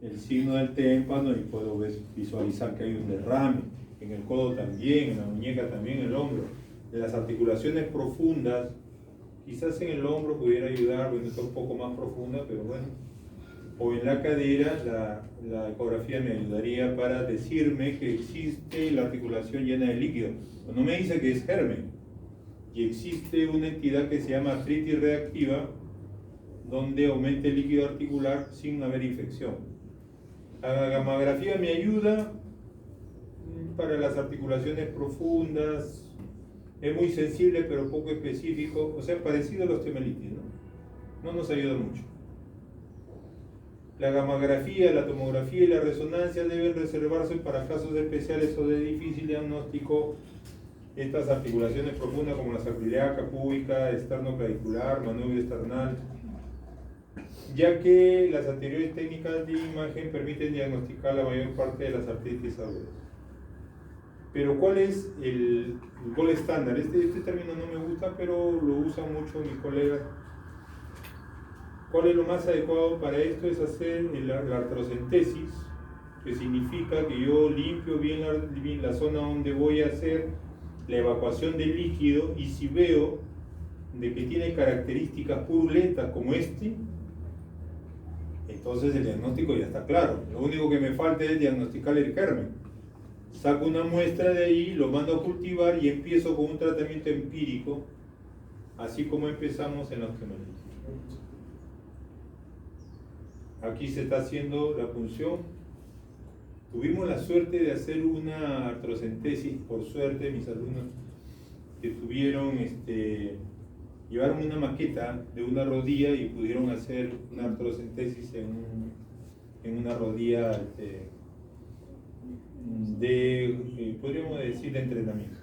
el signo del témpano y puedo visualizar que hay un derrame. En el codo también, en la muñeca también, en el hombro. En las articulaciones profundas, quizás en el hombro pudiera ayudar, bueno, está un poco más profunda, pero bueno. O en la cadera, la ecografía me ayudaría para decirme que existe la articulación llena de líquido. No me dice que es germen. Y existe una entidad que se llama artritis reactiva, donde aumenta el líquido articular sin haber infección. La gamografía me ayuda para las articulaciones profundas, es muy sensible pero poco específico, o sea, parecido a la osteomelitis, ¿no? No nos ayuda mucho. La gamografía, la tomografía y la resonancia deben reservarse para casos especiales o de difícil diagnóstico. Estas articulaciones profundas como la sacroiliaca, púbica, esternoclavicular, manubrio esternal, ya que las anteriores técnicas de imagen permiten diagnosticar la mayor parte de las artritis agudas. Pero ¿cuál es el gol estándar? Este término no me gusta, pero lo usan mucho mis colegas. ¿Cuál es lo más adecuado para esto? Es hacer la artrocentesis, que significa que yo limpio bien la zona donde voy a hacer la evacuación del líquido, y si veo de que tiene características purulentas como entonces el diagnóstico ya está claro. Lo único que me falta es diagnosticar el germen. Saco una muestra de ahí, lo mando a cultivar y empiezo con un tratamiento empírico, así como empezamos en la osteomelitis. Aquí se está haciendo la punción. Tuvimos la suerte de hacer una artrocentesis, por suerte, mis alumnos que tuvieron, llevaron una maqueta de una rodilla y pudieron hacer una artrocentesis en una rodilla podríamos decir, de entrenamiento.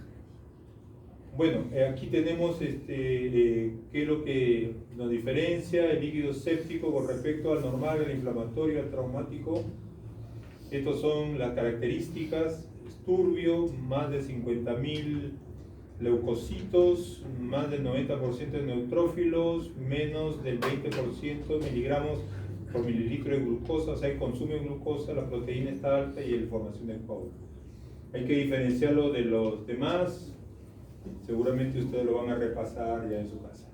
Bueno, aquí tenemos qué es lo que nos diferencia el líquido séptico con respecto al normal, al inflamatorio, al traumático. Estas son las características: es turbio, más de 50.000 leucocitos, más del 90% de neutrófilos, menos del 20% miligramos por mililitro de glucosa, o sea, consume glucosa, la proteína está alta y la formación de cobre. Hay que diferenciarlo de los demás, seguramente ustedes lo van a repasar ya en su casa.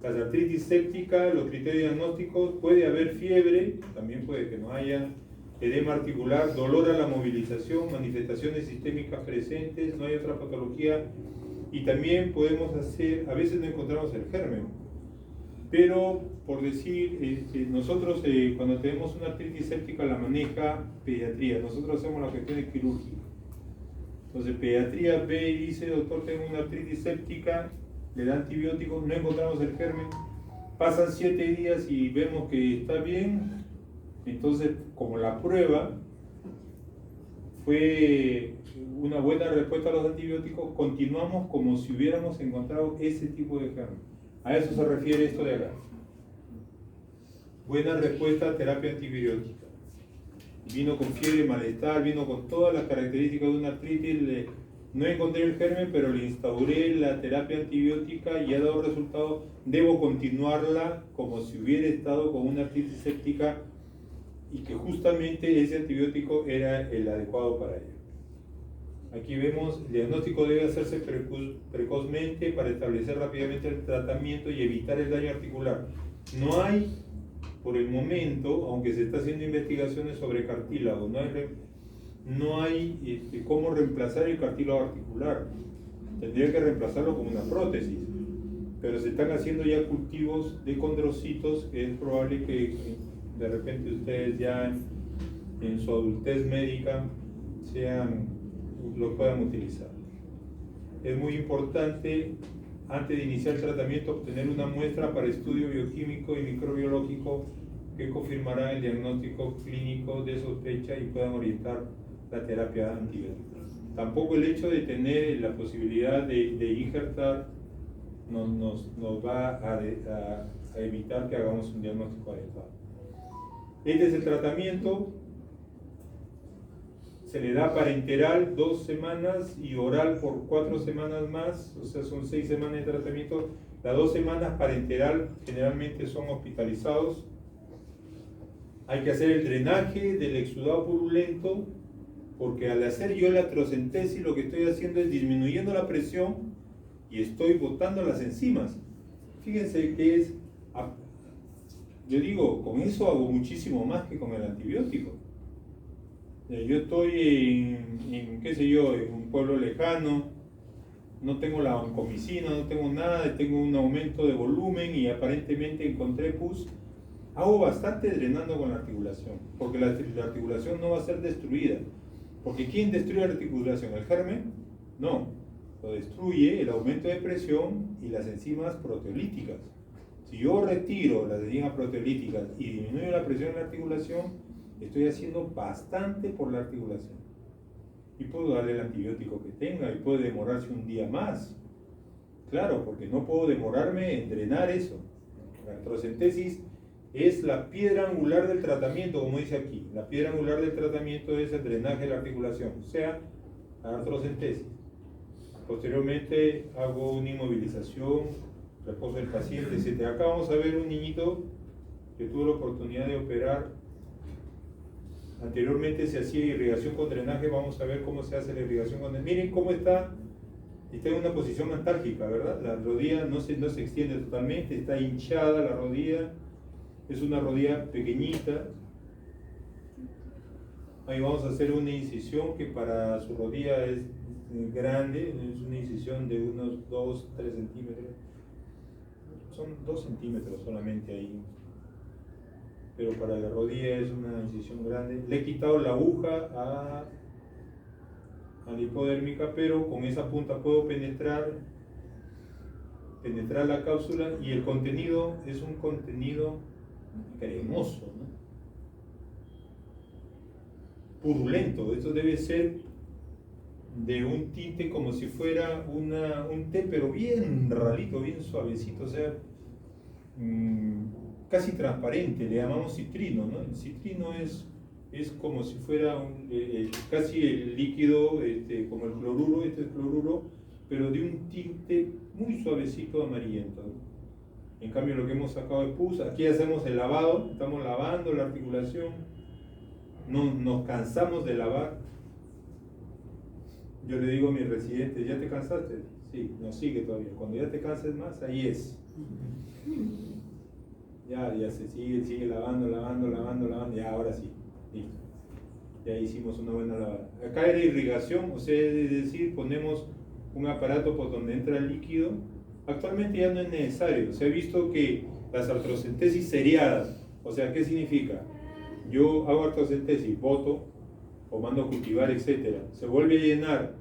La artritis séptica, los criterios diagnósticos: puede haber fiebre, también puede que no haya, edema articular, dolor a la movilización, manifestaciones sistémicas presentes, no hay otra patología, y también podemos hacer, a veces no encontramos el germen, pero por decir, nosotros cuando tenemos una artritis séptica la maneja pediatría, nosotros hacemos la cuestión quirúrgica. Entonces pediatría ve y dice: doctor, tengo una artritis séptica, le da antibióticos, no encontramos el germen, pasan 7 días y vemos que está bien. Entonces, como la prueba fue una buena respuesta a los antibióticos, continuamos como si hubiéramos encontrado ese tipo de germen. A eso se refiere esto de acá. Buena respuesta a terapia antibiótica. Vino con fiebre, malestar, vino con todas las características de una artritis. No encontré el germen, pero le instauré la terapia antibiótica y ha dado resultado. Debo continuarla como si hubiera estado con una artritis séptica, y que justamente ese antibiótico era el adecuado para ello. Aquí vemos, el diagnóstico debe hacerse precozmente para establecer rápidamente el tratamiento y evitar el daño articular. No hay, por el momento, aunque se está haciendo investigaciones sobre cartílago, no hay cómo reemplazar el cartílago articular. Tendría que reemplazarlo con una prótesis, pero se están haciendo ya cultivos de condrocitos, que es probable que de repente ustedes ya en su adultez médica lo puedan utilizar. Es muy importante antes de iniciar el tratamiento, obtener una muestra para estudio bioquímico y microbiológico que confirmará el diagnóstico clínico de sospecha y puedan orientar la terapia antibiótica. Tampoco el hecho de tener la posibilidad de injertar nos va a evitar que hagamos un diagnóstico adecuado. Este es el tratamiento. Se le da parenteral 2 semanas y oral por 4 semanas más, o sea, son 6 semanas de tratamiento. Las 2 semanas parenteral generalmente son hospitalizados. Hay que hacer el drenaje del exudado purulento, porque al hacer yo la atrocentesis lo que estoy haciendo es disminuyendo la presión y estoy botando las enzimas. Fíjense que es, yo digo, con eso hago muchísimo más que con el antibiótico. Yo estoy qué sé yo, en un pueblo lejano, no tengo la vancomicina, no tengo nada, tengo un aumento de volumen y aparentemente encontré pus. Hago bastante drenando con la articulación, porque la articulación no va a ser destruida. Porque ¿quién destruye la articulación? ¿El germen? No, lo destruye el aumento de presión y las enzimas proteolíticas. Si yo retiro las enzimas proteolíticas y disminuyo la presión en la articulación, estoy haciendo bastante por la articulación. Y puedo darle el antibiótico que tenga y puede demorarse un día más. Claro, porque no puedo demorarme en drenar eso. La artrocentesis es la piedra angular del tratamiento, como dice aquí. La piedra angular del tratamiento es el drenaje de la articulación, o sea, la artrocentesis. Posteriormente hago una inmovilización, reposo del paciente, etc. Acá vamos a ver un niñito que tuvo la oportunidad de operar. Anteriormente se hacía irrigación con drenaje, vamos a ver cómo se hace la irrigación con drenaje. Miren cómo está en una posición antálgica, ¿verdad? La rodilla no se extiende totalmente, está hinchada la rodilla, es una rodilla pequeñita. Ahí vamos a hacer una incisión que para su rodilla es grande, es una incisión de unos 2-3 centímetros. Son 2 centímetros solamente ahí. Pero para la rodilla es una incisión grande. Le he quitado la aguja a la hipodérmica, pero con esa punta puedo penetrar la cápsula y el contenido es un contenido cremoso, ¿no? Purulento. Esto debe ser de un tinte como si fuera un té, pero bien ralito, bien suavecito, o sea, casi transparente, le llamamos citrino, ¿no? El citrino es como si fuera casi el líquido, como el cloruro, este es cloruro, pero de un tinte muy suavecito amarillento, ¿no? En cambio lo que hemos sacado de pus, aquí hacemos el lavado, estamos lavando la articulación, no nos cansamos de lavar. Yo le digo a mis residentes, ¿ya te cansaste? Sí, no, sigue todavía. Cuando ya te canses más, ahí es. Ya se sigue lavando, ya ahora sí, listo. Ya hicimos una buena lavada. Acá era irrigación, o sea, es decir, ponemos un aparato por donde entra el líquido. Actualmente ya no es necesario. Se ha visto que las artrocentesis seriadas, o sea, ¿qué significa? Yo hago artrocentesis, boto, o mando a cultivar, etc. Se vuelve a llenar,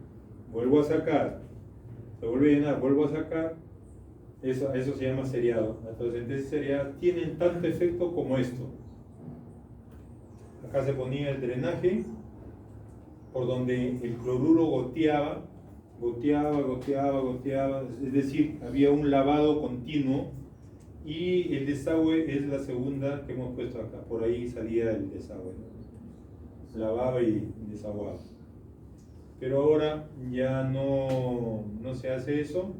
vuelvo a sacar, se vuelve a llenar, vuelvo a sacar. Eso se llama seriado. Las artrocentesis seriadas tienen tanto efecto como esto. Acá se ponía el drenaje por donde el cloruro goteaba, es decir, había un lavado continuo y el desagüe es la segunda que hemos puesto acá, por ahí salía el desagüe, ¿no? Lavaba y desaguaba. Pero ahora ya no se hace eso.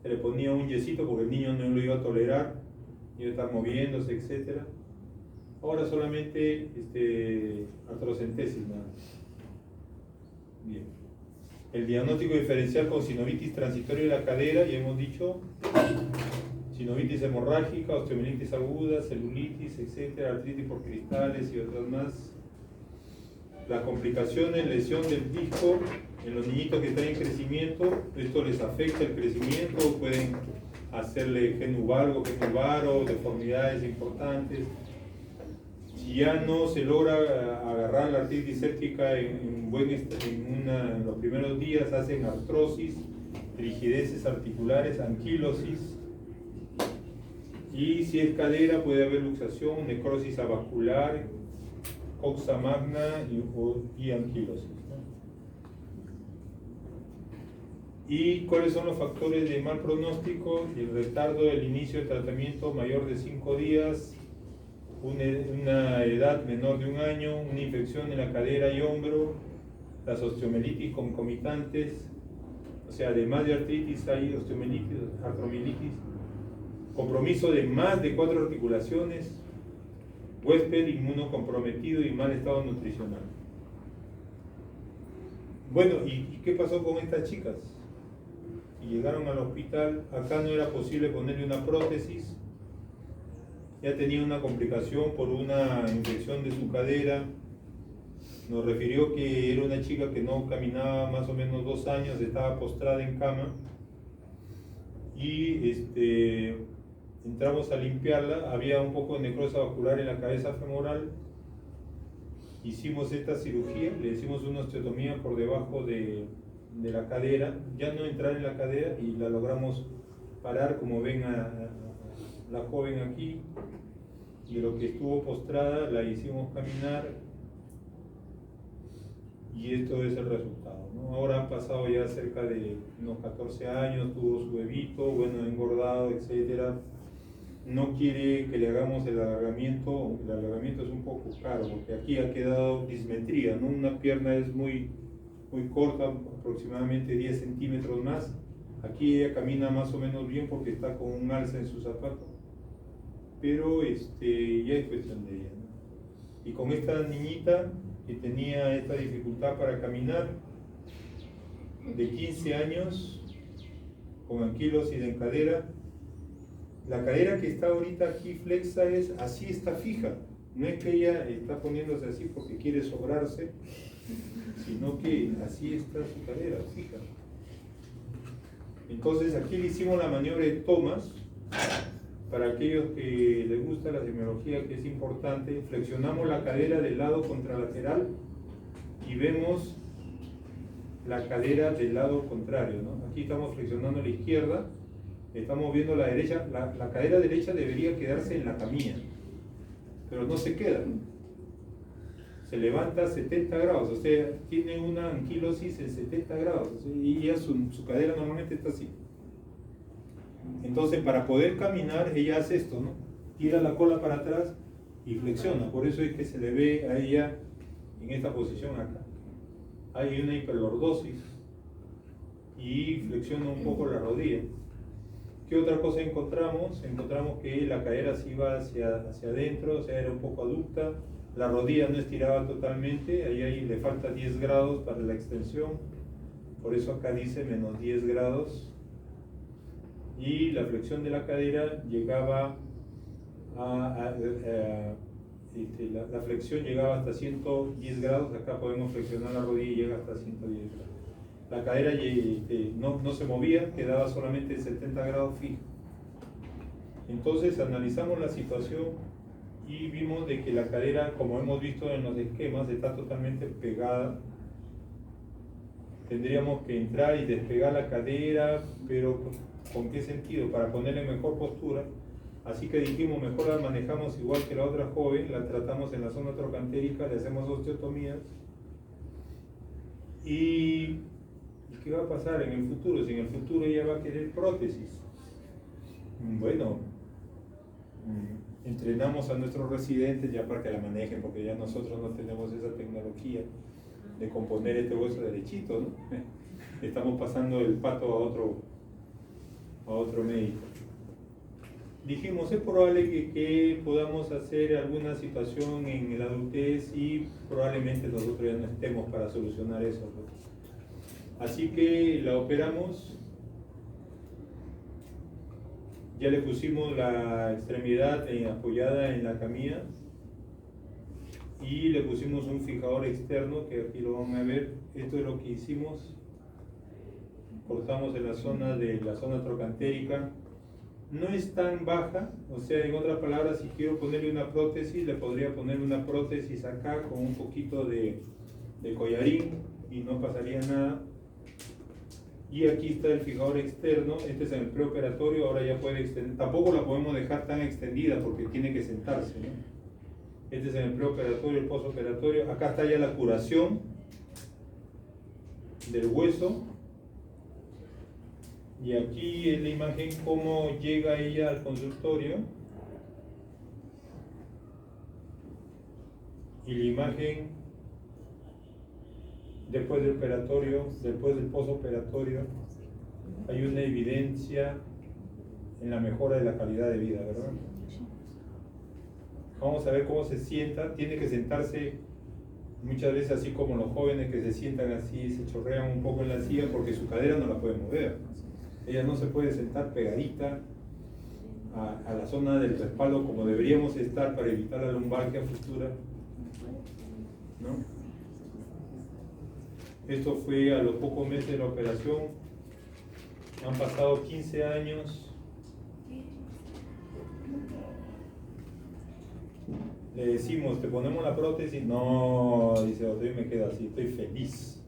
Se le ponía un yesito porque el niño no lo iba a tolerar, iba a estar moviéndose, etc. Ahora solamente artrocentesis, nada. Bien. El diagnóstico diferencial con sinovitis transitoria de la cadera, ya hemos dicho, sinovitis hemorrágica, osteomielitis aguda, celulitis, etc., artritis por cristales y otras más. Las complicaciones, lesión del disco en los niñitos que están en crecimiento, esto les afecta el crecimiento, pueden hacerle genuvalgo, deformidades importantes. Si ya no se logra agarrar la artritis séptica en los primeros días, hacen artrosis, rigideces articulares, anquilosis, y si es cadera puede haber luxación, necrosis avascular, coxa magna y anquilosis. ¿Y cuáles son los factores de mal pronóstico? El retardo del inicio del tratamiento mayor de 5 días, una edad menor de 1 año, una infección en la cadera y hombro, las osteomielitis concomitantes, o sea, además de artritis hay osteomielitis, artromielitis, compromiso de más de 4 articulaciones, huésped inmunocomprometido y mal estado nutricional. Bueno, ¿y qué pasó con estas chicas? Y llegaron al hospital, acá no era posible ponerle una prótesis, ya tenía una complicación por una infección de su cadera, nos refirió que era una chica que no caminaba más o menos 2 años, estaba postrada en cama, y entramos a limpiarla, había un poco de necrosis vascular en la cabeza femoral, hicimos esta cirugía, le hicimos una osteotomía por debajo de la cadera, ya no entrar en la cadera, y la logramos parar, como ven a la joven aquí, y de lo que estuvo postrada la hicimos caminar, y esto es el resultado, ¿no? Ahora han pasado ya cerca de unos 14 años, tuvo su bebito, bueno, ha engordado, etcétera. No quiere que le hagamos el alargamiento es un poco caro, porque aquí ha quedado dismetría, ¿no? Una pierna es muy corta, aproximadamente 10 centímetros más. Aquí ella camina más o menos bien porque está con un alza en su zapato, pero ya es cuestión de ella, ¿no? Y con esta niñita que tenía esta dificultad para caminar, de 15 años, con anquilosis en cadera, la cadera que está ahorita aquí flexa así está fija, no es que ella está poniéndose así porque quiere sobrarse, sino que así está su cadera fija. Entonces aquí le hicimos la maniobra de Thomas. Para aquellos que les gusta la semiología, que es importante, flexionamos la cadera del lado contralateral y vemos la cadera del lado contrario, ¿no? Aquí estamos flexionando la izquierda, estamos viendo la derecha, la cadera derecha debería quedarse en la camilla, pero no se queda, se levanta 70 grados, o sea, tiene una anquilosis en 70 grados, o sea, y ya su cadera normalmente está así. Entonces, para poder caminar, ella hace esto, ¿no? Tira la cola para atrás y flexiona. Por eso es que se le ve a ella en esta posición acá. Hay una hiperlordosis y flexiona un poco la rodilla. ¿Qué otra cosa encontramos? Encontramos que la cadera se iba hacia adentro, o sea, era un poco aducta. La rodilla no estiraba totalmente, ahí le falta 10 grados para la extensión. Por eso acá dice menos 10 grados. Y la flexión de la cadera llegaba la flexión llegaba hasta 110 grados, acá podemos flexionar la rodilla y llega hasta 110 grados. La cadera no se movía, quedaba solamente en 70 grados fijo. Entonces analizamos la situación y vimos de que la cadera, como hemos visto en los esquemas, está totalmente pegada. Tendríamos que entrar y despegar la cadera, pero ¿con qué sentido? Para ponerle mejor postura. Así que dijimos, mejor la manejamos igual que la otra joven, la tratamos en la zona trocantérica, le hacemos osteotomías. ¿Y qué va a pasar en el futuro? Si en el futuro ella va a querer prótesis. Bueno, entrenamos a nuestros residentes ya para que la manejen, porque ya nosotros no tenemos esa tecnología de componer este hueso derechito, ¿no? Estamos pasando el pato a otro médico. Dijimos, es probable que podamos hacer alguna situación en la adultez y probablemente nosotros ya no estemos para solucionar eso, ¿no? Así que la operamos, ya le pusimos la extremidad apoyada en la camilla y le pusimos un fijador externo, que aquí lo van a ver. Esto es lo que hicimos. Cortamos en la zona trocantérica. No es tan baja, o sea, en otras palabras, si quiero ponerle una prótesis, le podría poner una prótesis acá con un poquito de collarín y no pasaría nada. Y aquí está el fijador externo, este es en el preoperatorio, ahora ya puede extender, tampoco la podemos dejar tan extendida porque tiene que sentarse, ¿no? Este es en el preoperatorio, el postoperatorio, acá está ya la curación del hueso. Y aquí en la imagen cómo llega ella al consultorio. Y la imagen después del operatorio, después del postoperatorio, hay una evidencia en la mejora de la calidad de vida, ¿verdad? Vamos a ver cómo se sienta. Tiene que sentarse muchas veces así como los jóvenes que se sientan así, se chorrean un poco en la silla porque su cadera no la puede mover. Ella no se puede sentar pegadita a la zona del respaldo como deberíamos estar para evitar la lumbalgia futura, ¿no? Esto fue a los pocos meses de la operación. Han pasado 15 años. Le decimos, ¿te ponemos la prótesis? No, dice, yo me quedo así, estoy feliz.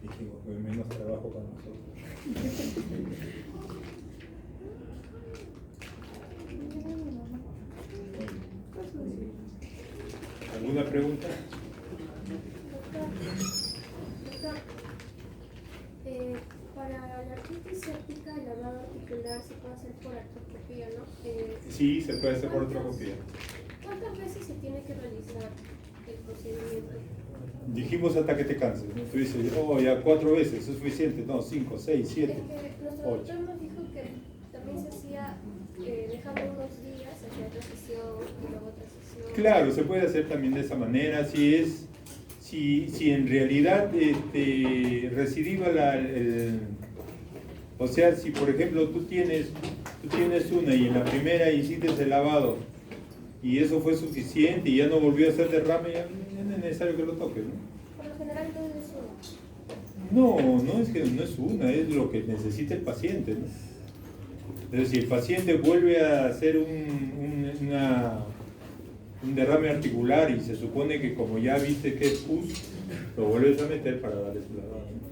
Dijimos, menos trabajo para nosotros. ¿Alguna pregunta? Doctor, para la artritis séptica, el lavado articular se puede hacer por artroscopía, ¿no? Sí, se puede hacer por artroscopía. ¿Cuántas veces se tiene que realizar el procedimiento? Dijimos hasta que te canses, ¿no? Tú dices, oh, ya 4 veces, es suficiente. No, 5, 6, 7, Es que nuestro 8. doctor nos dijo que también se hacía dejando unos días, hacía otra sesión y luego otra sesión. Claro, se puede hacer también de esa manera, si en realidad recidiva o sea, si por ejemplo tú tienes una y en la primera hiciste el lavado y eso fue suficiente y ya no volvió a hacer derrame, ya no es necesario que lo toques, ¿no? Por lo general no es uno. No, es que no es una, es lo que necesita el paciente, ¿no? Entonces, si el paciente vuelve a hacer un derrame articular y se supone que como ya viste que es pus, lo vuelves a meter para darle su lavado, ¿no?